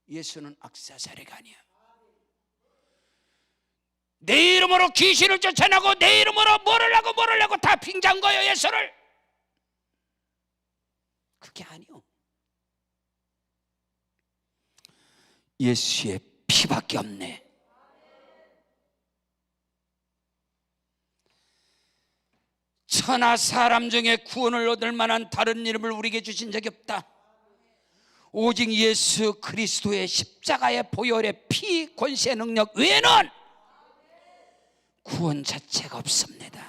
예수는 악사사리가 아니야. 내 이름으로 귀신을 쫓아내고 내 이름으로 뭐를 하고 다 빙자한 거예요. 예수를. 그게 아니요. 예수의 피밖에 없네. 천하 사람 중에 구원을 얻을 만한 다른 이름을 우리에게 주신 적이 없다. 오직 예수 그리스도의 십자가의 보혈의 피, 권세의 능력 외에는 구원 자체가 없습니다.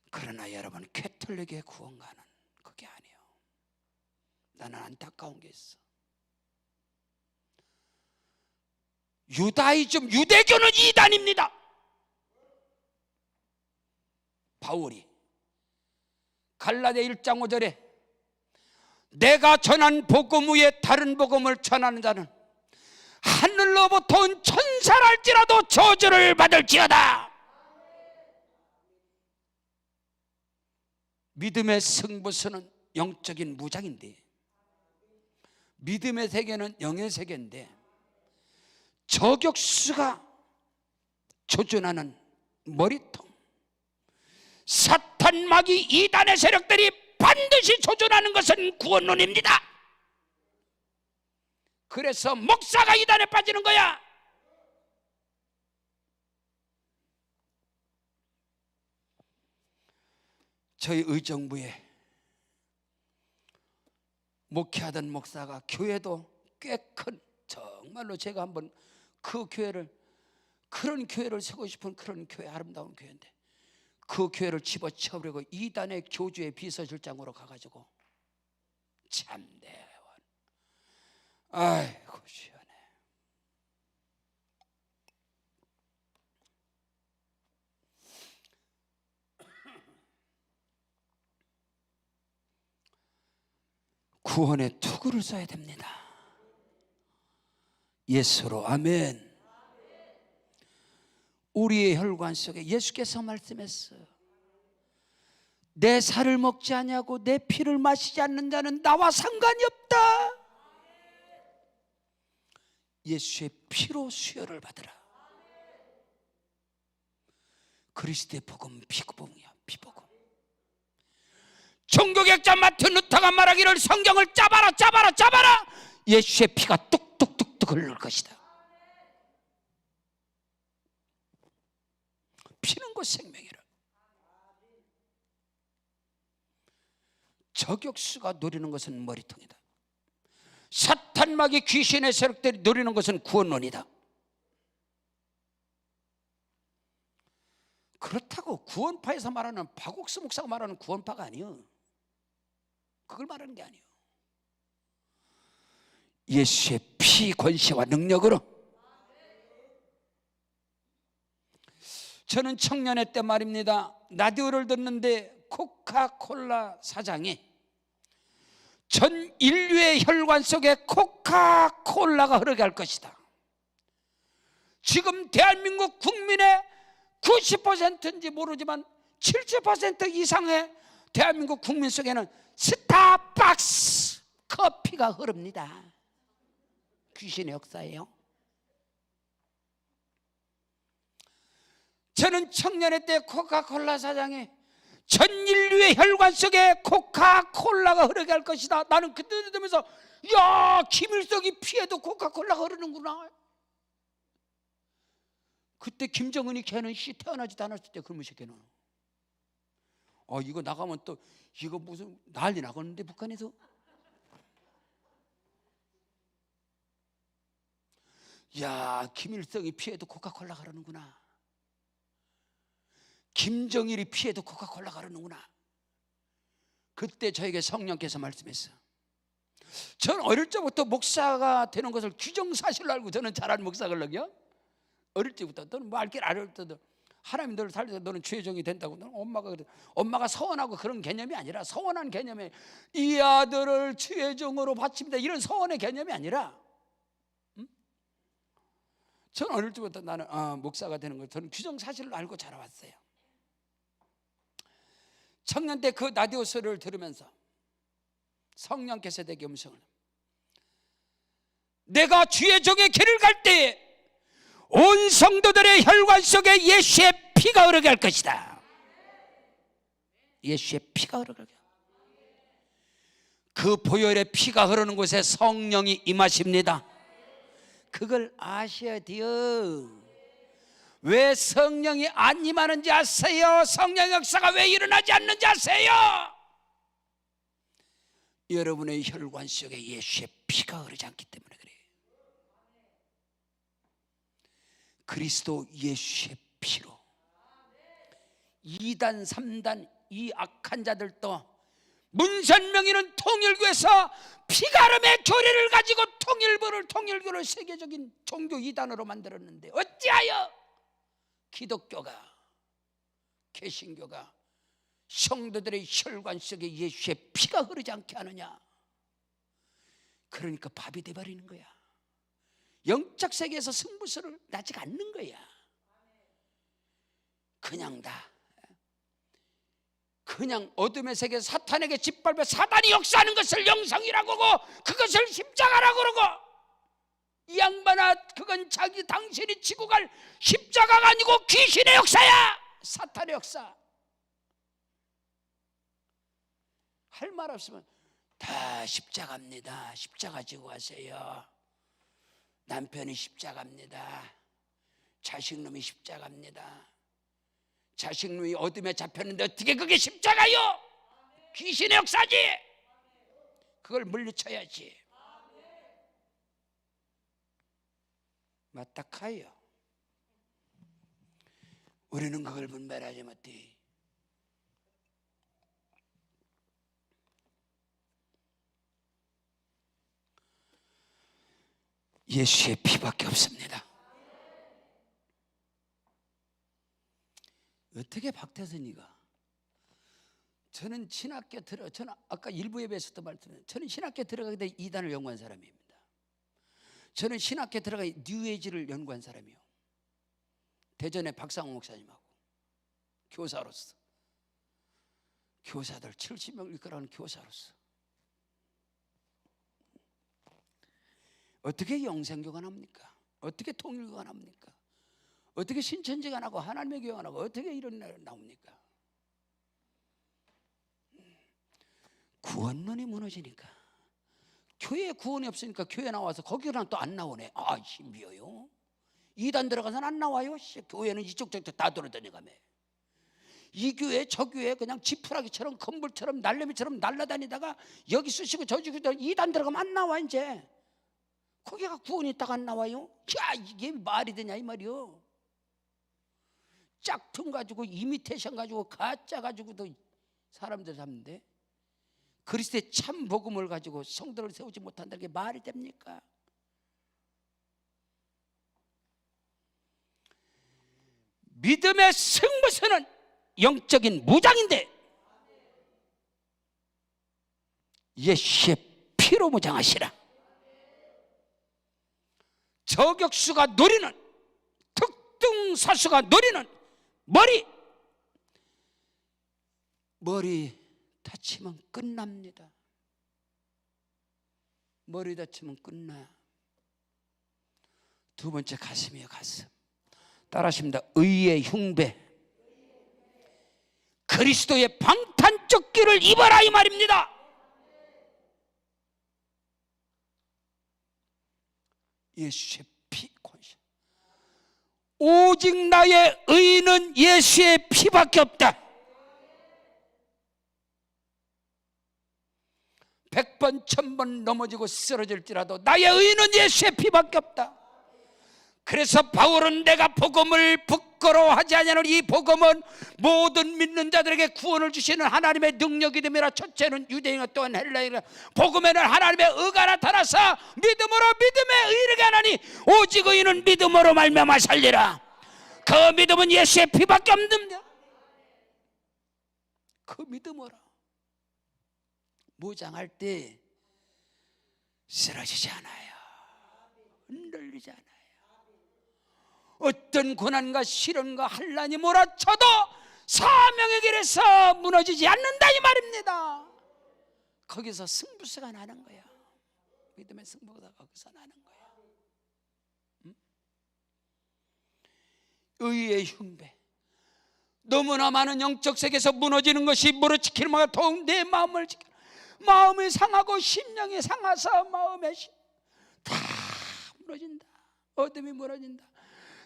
그러나 여러분, 캐톨릭의 구원과는 그게 아니에요. 나는 안타까운 게 있어. 유다이즘, 유대교는 이단입니다. 바울이 갈라디아 1장 5절에 내가 전한 복음 위에 다른 복음을 전하는 자는 하늘로부터 온 천사랄지라도 저주를 받을지어다. 믿음의 승부수는 영적인 무장인데, 믿음의 세계는 영의 세계인데, 저격수가 조준하는 머리통, 사탄 마귀 이단의 세력들이 반드시 조준하는 것은 구원론입니다. 그래서 목사가 이단에 빠지는 거야. 저희 의정부에 목회하던 목사가, 교회도 꽤 큰, 정말로 제가 한번 그 교회를, 그런 교회를 세고 싶은 그런 교회, 아름다운 교회인데 그 교회를 집어쳐버리고 이단의 교주의 비서실장으로 가가지고 참대. 아이고 시원해. 구원의 투구를 써야 됩니다. 예수로. 아멘. 우리의 혈관 속에 예수께서 말씀했어요. 내 살을 먹지 아니하고 내 피를 마시지 않는 자는 나와 상관이 없다. 예수의 피로 수혈을 받으라. 그리스도의 복음 피복음이야. 피복음. 종교개혁자 마틴 루터가 말하기를 성경을 짜봐라 예수의 피가 뚝뚝뚝뚝 흐를 것이다. 피는 것 생명이라. 저격수가 노리는 것은 머리통이다. 사탄 마귀 귀신의 세력들이 노리는 것은 구원론이다. 그렇다고 구원파에서 말하는 박옥수 목사가 말하는 구원파가 아니에요. 그걸 말하는 게 아니에요. 예수의 피 권세와 능력으로. 저는 청년회 때 말입니다, 라디오를 듣는데 코카콜라 사장이 전 인류의 혈관 속에 코카콜라가 흐르게 할 것이다. 지금 대한민국 국민의 90%인지 모르지만 70% 이상의 대한민국 국민 속에는 스타벅스 커피가 흐릅니다. 귀신의 역사예요. 저는 청년회 때 코카콜라 사장이 전 인류의 혈관 속에 코카콜라가 흐르게 할 것이다. 나는 그때 들으면서 야, 김일성이 피해도 코카콜라가 흐르는구나. 그때 김정은이 걔는 태어나지도 않았을 때 그러면서 걔는 이거 나가면 또 이거 무슨 난리 나겠는데 북한에서. 야, 김일성이 피해도 코카콜라가 흐르는구나. 김정일이 피해도 코카콜라가 흐르는구나. 그때 저에게 성령께서 말씀했어요. 저는 어릴 적부터 목사가 되는 것을 규정사실로 알고 저는 잘하는 목사거든요. 어릴 적부터. 너는 뭐 알길 알을 때도 하나님 너를 살려서 너는 죄종이 된다고. 너는 엄마가 서원하고 그런 개념이 아니라, 서원한 개념이 이 아들을 죄종으로 바칩니다 이런 서원의 개념이 아니라, 저는 어릴 적부터 나는 목사가 되는 걸 저는 규정사실로 알고 자라왔어요. 청년 때 그 라디오 소리를 들으면서 성령께서 내게 음성을, 내가 주의 종의 길을 갈 때에 온 성도들의 혈관 속에 예수의 피가 흐르게 할 것이다. 예수의 피가 흐르게 할 것이다. 그 보혈의 피가 흐르는 곳에 성령이 임하십니다. 그걸 아셔야 돼요. 왜 성령이 안 임하는지 아세요? 성령 역사가 왜 일어나지 않는지 아세요? 여러분의 혈관 속에 예수의 피가 흐르지 않기 때문에 그래요. 그리스도 예수의 피로 2단 3단 이 악한 자들도 문선명이는 통일교에서 피가름의 교리를 가지고 통일교를 세계적인 종교 이단으로 만들었는데 어찌하여 기독교가, 개신교가 성도들의 혈관 속에 예수의 피가 흐르지 않게 하느냐? 그러니까 밥이 돼버리는 거야. 영적 세계에서 승부수를 나지 않는 거야. 그냥 어둠의 세계 사탄에게 짓밟혀 사단이 역사하는 것을 영성이라고 하고 그것을 십자가라고 그러고, 이 양반아, 그건 당신이 지고 갈 십자가가 아니고 귀신의 역사야. 사탄의 역사. 할 말 없으면 다 십자가입니다. 십자가 지고 가세요. 남편이 십자가입니다. 자식놈이 십자가입니다. 자식놈이 어둠에 잡혔는데 어떻게 그게 십자가요? 귀신의 역사지. 그걸 물리쳐야지. 맞다카요. 우리는 그걸 분별하지 못해. 예수의 피밖에 없습니다. 어떻게 박태선이가, 저는 신학교 저는 아까 일부 예배에서도 말씀드렸는데 저는 신학교 들어가기 전에 이단을 연구한 사람입니다. 저는 신학교 들어가기 뉴에이지를 연구한 사람이에요. 대전의 박상호 목사님하고 교사로서, 교사들 70명 이끌어가는 교사로서 어떻게 영생교가 납니까? 어떻게 통일교가 납니까? 어떻게 신천지가 나고 하나님의 교회가 나고 어떻게 이런 날 나옵니까? 구원론이 무너지니까, 교회에 구원이 없으니까 교회 나와서 거기는 또 안 나오네. 신비해요. 이단 들어가서는 안 나와요. 교회는 이쪽 저쪽 다 돌아다녀가며 이 교회 저 교회 그냥 지푸라기처럼 건물처럼 날개미처럼 날아다니다가 여기 쑤시고 저기 쑤시고 이단 들어가면 안 나와. 이제 거기가 구원이 있다가 안 나와요. 야, 이게 말이 되냐 이 말이요. 짝퉁 가지고 이미테이션 가지고 가짜 가지고도 사람들 잡는데 그리스도의 참 복음을 가지고 성도를 세우지 못한다는 게 말이 됩니까? 믿음의 승부수는 영적인 무장인데 예수의 피로 무장하시라. 저격수가 노리는, 특등사수가 노리는 머리 다치면 끝납니다. 머리 다치면 끝나. 두 번째 가슴이에요. 가슴. 따라하십니다. 의의 흉배. 그리스도의 방탄조끼를 입어라 이 말입니다. 예수의 피 권세. 오직 나의 의는 예수의 피밖에 없다. 100번 1000번 넘어지고 쓰러질지라도 나의 의는 예수의 피밖에 없다. 그래서 바울은 내가 복음을 부끄러워하지 아니하노니 이 복음은 모든 믿는 자들에게 구원을 주시는 하나님의 능력이 됨이라. 첫째는 유대인과 또한 헬라인과 복음에는 하나님의 의가 나타나서 믿음으로 믿음에 이르게 하나니 오직 의인은 믿음으로 말미암아 살리라. 그 믿음은 예수의 피밖에 없습니다. 그 믿음으로 무장할 때 쓰러지지 않아요. 흔들리지 않아요. 어떤 고난과 시련과 환난이 몰아쳐도 사명의 길에서 무너지지 않는다 이 말입니다. 거기서 승부수가 나는 거야. 믿음의 승부가 거기서 나는 거야. 의의 흉배. 너무나 많은 영적 세계에서 무너지는 것이 무너지키는 것과 더욱 내 마음을 지켜. 마음이 상하고 심령이 상하서 마음에 다 무너진다. 어둠이 무너진다.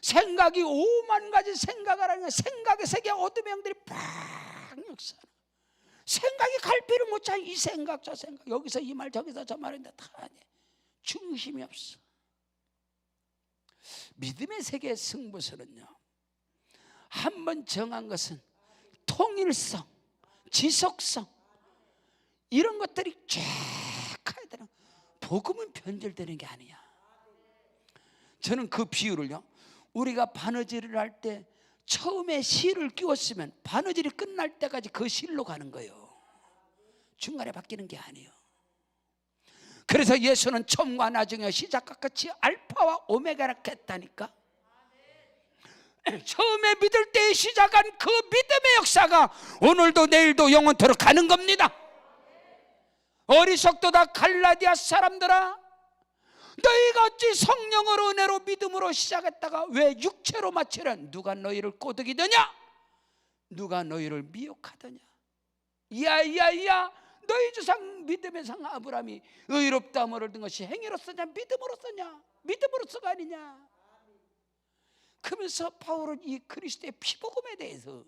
생각이 5만 가지 생각을 하는 생각의 세계 어둠의 영들이 팍 역사하는. 생각이 갈피를 못 차. 이 생각 저 생각 여기서 이 말 저기서 저 말인데 다 아니야. 중심이 없어. 믿음의 세계의 승부수는요, 한번 정한 것은 통일성, 지속성 이런 것들이 쫙 가야 되는. 복음은 변절되는 게 아니야. 저는 그 비유를요, 우리가 바느질을 할 때 처음에 실을 끼웠으면 바느질이 끝날 때까지 그 실로 가는 거예요. 중간에 바뀌는 게 아니에요. 그래서 예수는 처음과 나중에 시작과 끝이 알파와 오메가라 했다니까. 처음에 믿을 때 시작한 그 믿음의 역사가 오늘도 내일도 영원토록 가는 겁니다. 어리석도다 갈라디아 사람들아, 너희가 어찌 성령으로 은혜로 믿음으로 시작했다가 왜 육체로 마치려? 누가 너희를 꼬드기더냐? 누가 너희를 미혹하더냐? 야야야, 너희 조상 믿음의 상 아브라함이 의롭다함을 얻은 것이 행위로서냐 믿음으로서냐? 믿음으로서가 아니냐? 그러면서 바울은 이 그리스도의 피복음에 대해서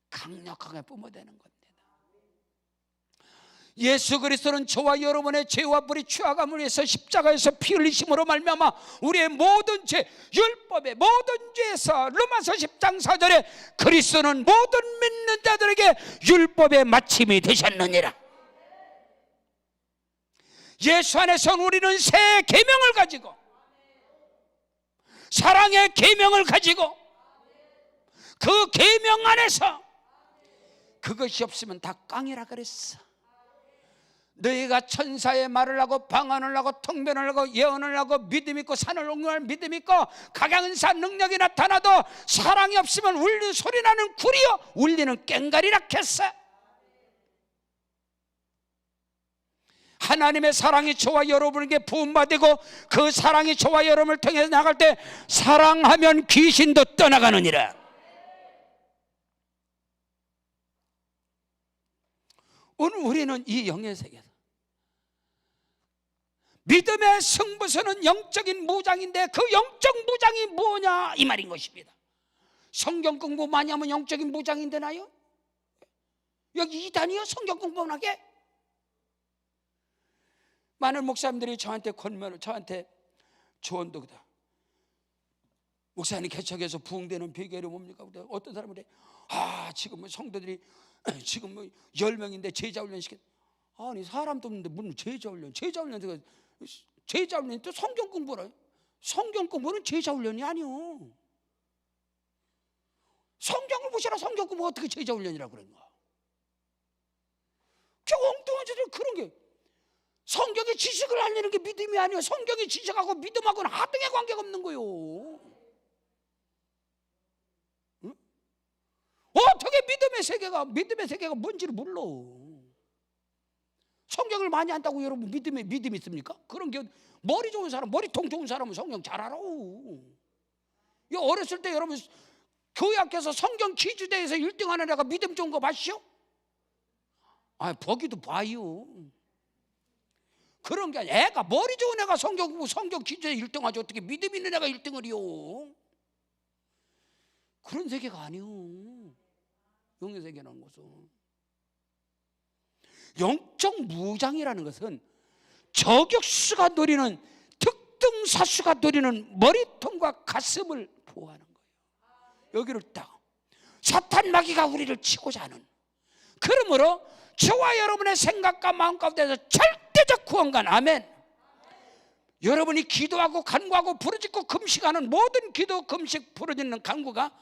강력하게 뿜어대는 겁니다. 예수 그리스도는 저와 여러분의 죄와 불의 취하감을 위해서 십자가에서 피 흘리심으로 말미암아 우리의 모든 죄, 율법의 모든 죄에서 로마서 10장 4절에 그리스도는 모든 믿는 자들에게 율법의 마침이 되셨느니라. 예수 안에서 우리는 새 계명을 가지고, 사랑의 계명을 가지고, 그 계명 안에서 그것이 없으면 다 깡이라 그랬어. 너희가 천사의 말을 하고 방언을 하고 통변을 하고 예언을 하고 믿음 있고 산을 옮겨갈 믿음 있고 각양은사 능력이 나타나도 사랑이 없으면 울리는 소리 나는 구리요 울리는 꽹과리라 했어. 하나님의 사랑이 저와 여러분에게 부음받고 그 사랑이 저와 여러분을 통해서 나갈 때 사랑하면 귀신도 떠나가느니라. 오늘 우리는 이 영의 세계에서 믿음의 승부수는 영적인 무장인데 그 영적 무장이 뭐냐 이 말인 것입니다. 성경 공부 많이 하면 영적인 무장이 되나요? 여기 이단이요? 성경 공부만 하게? 많은 목사님들이 저한테 권면을, 저한테 조언도 그다. 목사님 개척해서 부흥되는 비결이 뭡니까? 어떤 사람은 그래, 지금 뭐 성도들이 지금 뭐 10명인데 제자 훈련 시켰. 아니 사람도 없는데 무슨 제자 훈련이 또 성경 공부라. 성경 공부는 제자 훈련이 아니요. 성경을 보시라. 성경 공부 어떻게 제자 훈련이라고 그러는가? 저 엉뚱한 짓을 그런 게, 성경의 지식을 알리는 게 믿음이 아니에요. 성경의 지식하고 믿음하고는 하등의 관계가 없는 거예요. 응? 어떻게 믿음의 세계가 뭔지를 몰라. 성경을 많이 안다고 여러분 믿음이 있습니까? 그런 게 머리 좋은 사람, 머리통 좋은 사람은 성경 잘 알아. 어렸을 때 여러분 교회 앞에서 성경 퀴즈대회에서 1등 하는 애가 믿음 좋은 거 봤시오? 보기도 봐요. 그런 게 아니라 애가 머리 좋은 애가 성경 퀴즈에 1등 하지 어떻게 믿음 있는 애가 1등을 해요? 그런 세계가 아니요. 영의 세계라는 것은, 영적 무장이라는 것은 저격수가 노리는, 특등사수가 노리는 머리통과 가슴을 보호하는 거예요. 여기를 딱 사탄 마귀가 우리를 치고자 하는, 그러므로 저와 여러분의 생각과 마음 가운데서 절대적 구원과, 아멘. 여러분이 기도하고 간구하고 부르짖고 금식하는 모든 기도, 금식, 부르짖는 간구가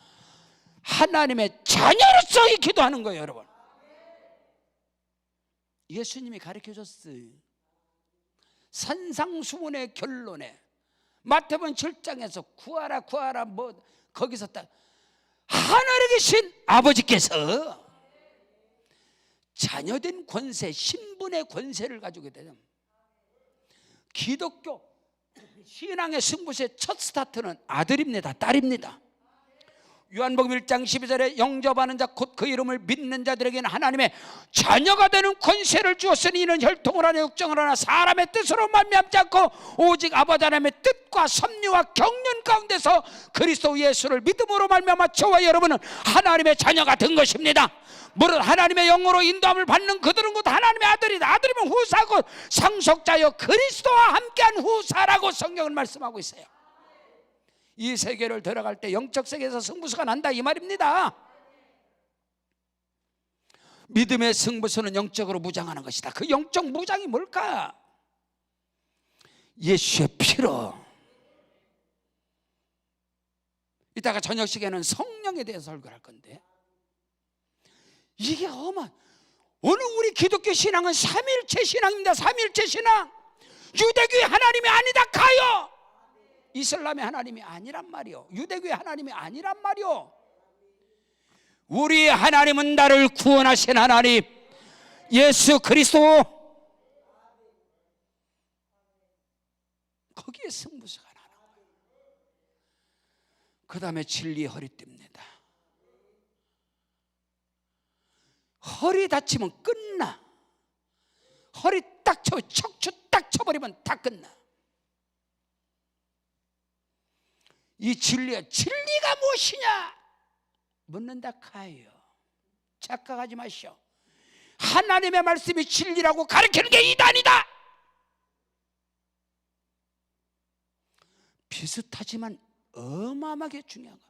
하나님의 자녀로서의 기도하는 거예요, 여러분. 예수님이 가르쳐줬어요. 산상수훈의 결론에 마태복음 7장에서 구하라 뭐 거기서 딱 하늘에 계신 아버지께서 자녀된 권세, 신분의 권세를 가지게 되면, 기독교 신앙의 승부의 첫 스타트는 아들입니다, 딸입니다. 요한복음 1장 12절에 영접하는 자 곧 그 이름을 믿는 자들에게는 하나님의 자녀가 되는 권세를 주었으니 이는 혈통을 하나 육정을 하나 사람의 뜻으로 말미암지 않고 오직 아버지 하나님의 뜻과 섭리와 경륜 가운데서 그리스도 예수를 믿음으로 말미암아 저와 여러분은 하나님의 자녀가 된 것입니다. 물론 하나님의 영으로 인도함을 받는 그들은 곧 하나님의 아들이다. 아들이면 후사고 상속자여 그리스도와 함께한 후사라고 성경은 말씀하고 있어요. 이 세계를 들어갈 때 영적 세계에서 승부수가 난다 이 말입니다. 믿음의 승부수는 영적으로 무장하는 것이다. 그 영적 무장이 뭘까? 예수의 피로. 이따가 저녁 시간에는 성령에 대해서 설교할 건데, 이게 오늘 우리 기독교 신앙은 삼일체 신앙입니다. 삼일체 신앙. 유대교의 하나님이 아니다 가요. 이슬람의 하나님이 아니란 말이요. 유대교의 하나님이 아니란 말이요. 우리의 하나님은 나를 구원하신 하나님 예수 그리스도. 거기에 승부수가 나는 거예요. 그 다음에 진리의 허리띠입니다. 허리 다치면 끝나. 허리 딱 쳐, 척추 딱 쳐버리면 다 끝나. 이 진리가 무엇이냐 묻는다 카요. 착각하지 마시오. 하나님의 말씀이 진리라고 가르치는 게 이단이다. 비슷하지만 어마어마하게 중요한 거.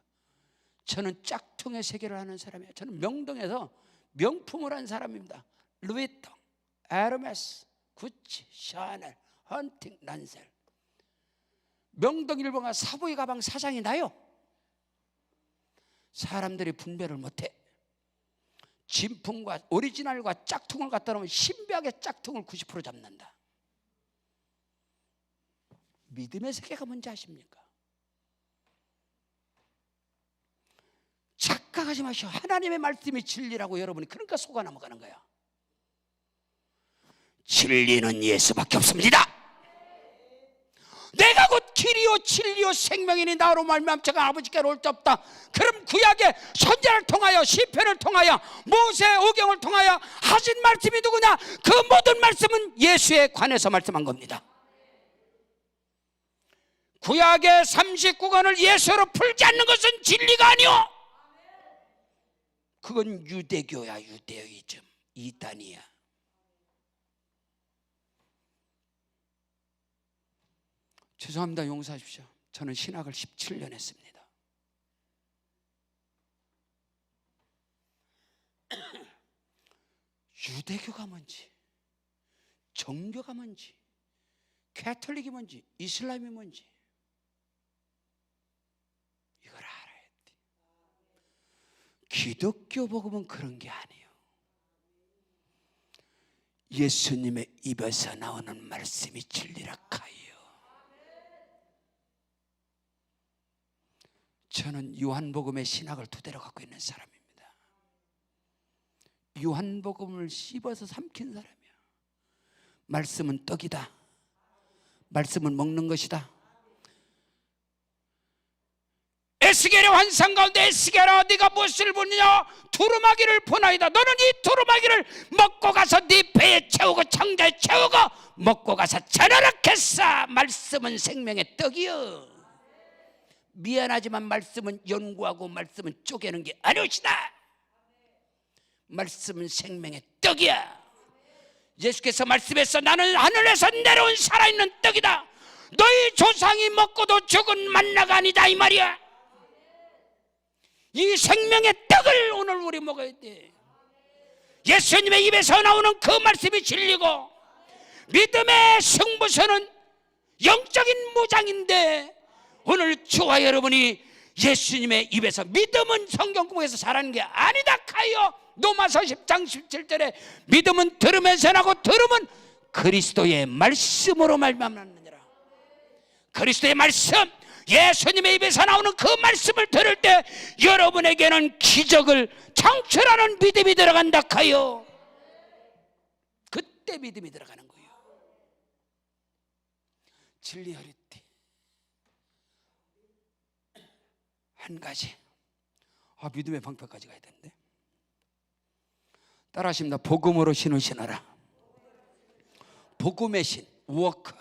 저는 짝퉁의 세계를 하는 사람이에요. 저는 명동에서 명품을 한 사람입니다. 루이통, 에르메스, 구찌, 샤넬, 헌팅, 란셀. 명동 일본가 사보이 가방 사장이 나요. 사람들이 분별을 못해. 진품과 오리지널과 짝퉁을 갖다 놓으면 신비하게 짝퉁을 90% 잡는다. 믿음의 세계가 뭔지 아십니까? 착각하지 마시오. 하나님의 말씀이 진리라고 여러분이 그러니까 속아 넘어가는 거야. 진리는 예수밖에 없습니다. 내가 곧 길이요 진리요 생명이니 나로 말미암아 제가 아버지께로 올 수 없다. 그럼 구약의 선지자를 통하여 시편을 통하여 모세 오경을 통하여 하신 말씀이 누구냐? 그 모든 말씀은 예수에 관해서 말씀한 겁니다. 구약의 39권을 예수로 풀지 않는 것은 진리가 아니오. 그건 유대교야. 유대이즘 이단이야. 죄송합니다. 용서하십시오. 저는 신학을 17년 했습니다. 유대교가 뭔지, 정교가 뭔지, 캐톨릭이 뭔지, 이슬람이 뭔지 이걸 알아야 돼. 기독교 복음은 그런 게 아니에요. 예수님의 입에서 나오는 말씀이 진리라 하여. 저는 요한복음의 신학을 두 대로 갖고 있는 사람입니다. 요한복음을 씹어서 삼킨 사람이야. 말씀은 떡이다. 말씀은 먹는 것이다. 에스겔의 환상 가운데 에스겔아 네가 무엇을 보느냐? 두루마기를 보나이다. 너는 이 두루마기를 먹고 가서 네 배에 채우고 창자에 채우고 먹고 가서 자라락했사. 말씀은 생명의 떡이여. 미안하지만 말씀은 연구하고 말씀은 쪼개는 게 아니오시다. 말씀은 생명의 떡이야. 예수께서 말씀했어. 나는 하늘에서 내려온 살아있는 떡이다. 너희 조상이 먹고도 죽은 만나가 아니다 이 말이야. 이 생명의 떡을 오늘 우리 먹어야 돼. 예수님의 입에서 나오는 그 말씀이 진리고, 믿음의 승부처는 영적인 무장인데, 오늘 저와 여러분이 예수님의 입에서, 믿음은 성경 공부에서 잘하는 게 아니다 하여 로마서 10장 17절에 믿음은 들으면서 나고 들음은 그리스도의 말씀으로 말미암느니라. 그리스도의 말씀, 예수님의 입에서 나오는 그 말씀을 들을 때 여러분에게는 기적을 창출하는 믿음이 들어간다 하여. 그때 믿음이 들어가는 거예요. 진리 어릴 때 한 가지, 믿음의 방패까지 가야 되는데, 따라하십니다. 복음으로 신을 신어라. 복음의 신, 워크.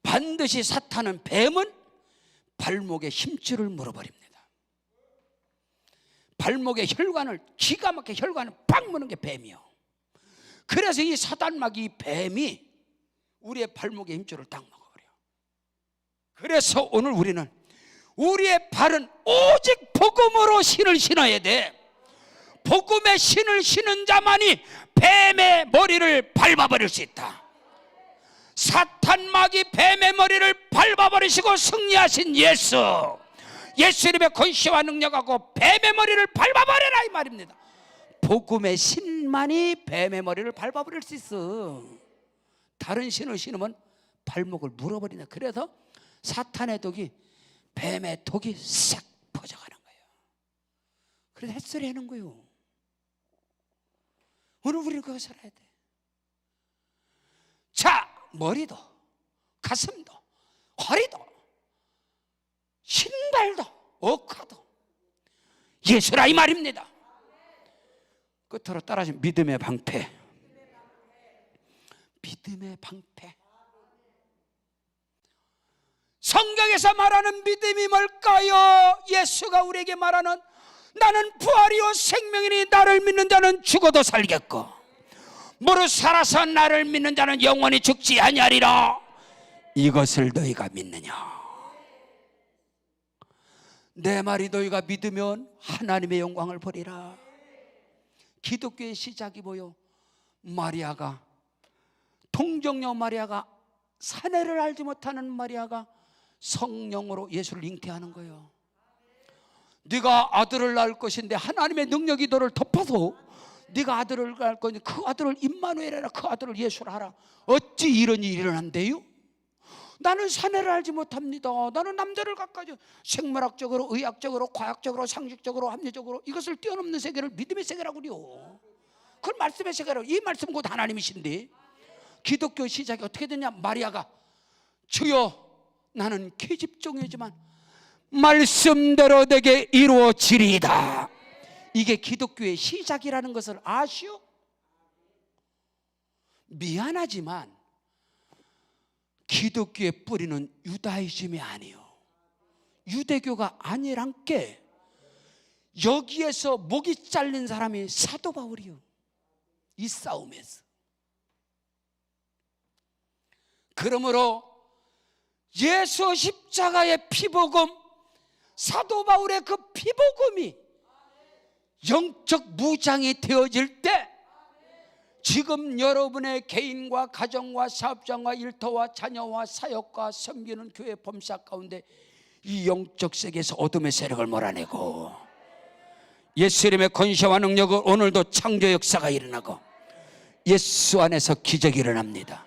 반드시 사탄은, 뱀은 발목에 힘줄을 물어버립니다. 발목에 혈관을, 기가 막히게 혈관을 팍 무는 게 뱀이요. 그래서 이 사단마귀, 이 뱀이 우리의 발목에 힘줄을 딱 먹어버려. 그래서 오늘 우리는 우리의 발은 오직 복음으로 신을 신어야 돼. 복음의 신을 신은 자만이 뱀의 머리를 밟아버릴 수 있다. 사탄마귀 뱀의 머리를 밟아버리시고 승리하신 예수, 예수님의 권세와 능력하고 뱀의 머리를 밟아버려라 이 말입니다. 복음의 신만이 뱀의 머리를 밟아버릴 수 있어. 다른 신을 신으면 발목을 물어버린다. 그래서 사탄의 독이, 뱀의 독이 싹 퍼져가는 거예요. 그래서 햇소리 하는 거예요. 오늘 우리는 그거 살아야 돼. 자, 머리도, 가슴도, 허리도, 신발도, 어깨도 예수라 이 말입니다. 끝으로 따라하시면 믿음의 방패. 믿음의 방패. 성경에서 말하는 믿음이 뭘까요? 예수가 우리에게 말하는, 나는 부활이요 생명이니 나를 믿는 자는 죽어도 살겠고 무릇 살아서 나를 믿는 자는 영원히 죽지 아니하리라. 이것을 너희가 믿느냐? 내 말이 너희가 믿으면 하나님의 영광을 보리라. 기독교의 시작이 뭐요? 마리아가, 동정녀 마리아가, 사내를 알지 못하는 마리아가 성령으로 예수를 잉태하는 거예요. 네가 아들을 낳을 것인데 하나님의 능력이 너를 덮어서 네가 아들을 낳을 건데 그 아들을 임마누엘이라, 그 아들을 예수라 하라. 어찌 이런 일이 일어난대요? 나는 사내를 알지 못합니다. 나는 남자를 가까이, 생물학적으로, 의학적으로, 과학적으로, 상식적으로, 합리적으로 이것을 뛰어넘는 세계를 믿음의 세계라고 그래요. 그걸 말씀의 세계라고. 이 말씀 곧 하나님이신데, 기독교 시작이 어떻게 되냐? 마리아가, 주여 나는 계집종이지만 말씀대로 내게 이루어지리이다. 이게 기독교의 시작이라는 것을 아시오? 미안하지만 기독교의 뿌리는 유다이즘이 아니에요. 유대교가 아니란 게, 여기에서 목이 잘린 사람이 사도 바울이요. 이 싸움에서. 그러므로 예수 십자가의 피복음, 사도 바울의 그 피복음이 영적 무장이 되어질 때 지금 여러분의 개인과 가정과 사업장과 일터와 자녀와 사역과 섬기는 교회 범사 가운데 이 영적 세계에서 어둠의 세력을 몰아내고 예수 이름의 권세와 능력을 오늘도 창조 역사가 일어나고 예수 안에서 기적이 일어납니다.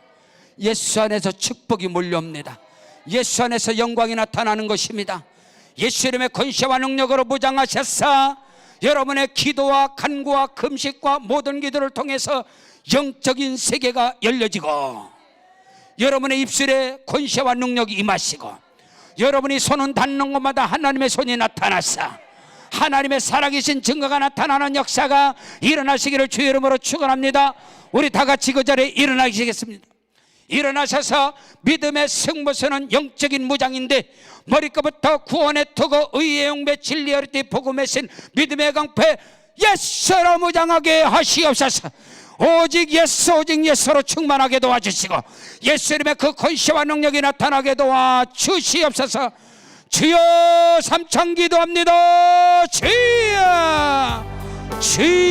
예수 안에서 축복이 몰려옵니다. 예수 안에서 영광이 나타나는 것입니다. 예수 이름의 권세와 능력으로 무장하셨사 여러분의 기도와 간구와 금식과 모든 기도를 통해서 영적인 세계가 열려지고 여러분의 입술에 권세와 능력이 임하시고 여러분이 손은 닿는 곳마다 하나님의 손이 나타나사 하나님의 살아계신 증거가 나타나는 역사가 일어나시기를 주의 이름으로 축원합니다. 우리 다 같이 그 자리에 일어나시겠습니다. 일어나셔서 믿음의 승부수는 영적인 무장인데 머리끝부터 구원의 투구 의의 용배 진리의 어리띠 복음의 신 믿음의 강패 예수로 무장하게 하시옵소서. 오직 예수 오직 예수로 충만하게 도와주시고 예수 이름의 그 권세와 능력이 나타나게 도와주시옵소서. 주여 삼창 기도합니다. 주여 주여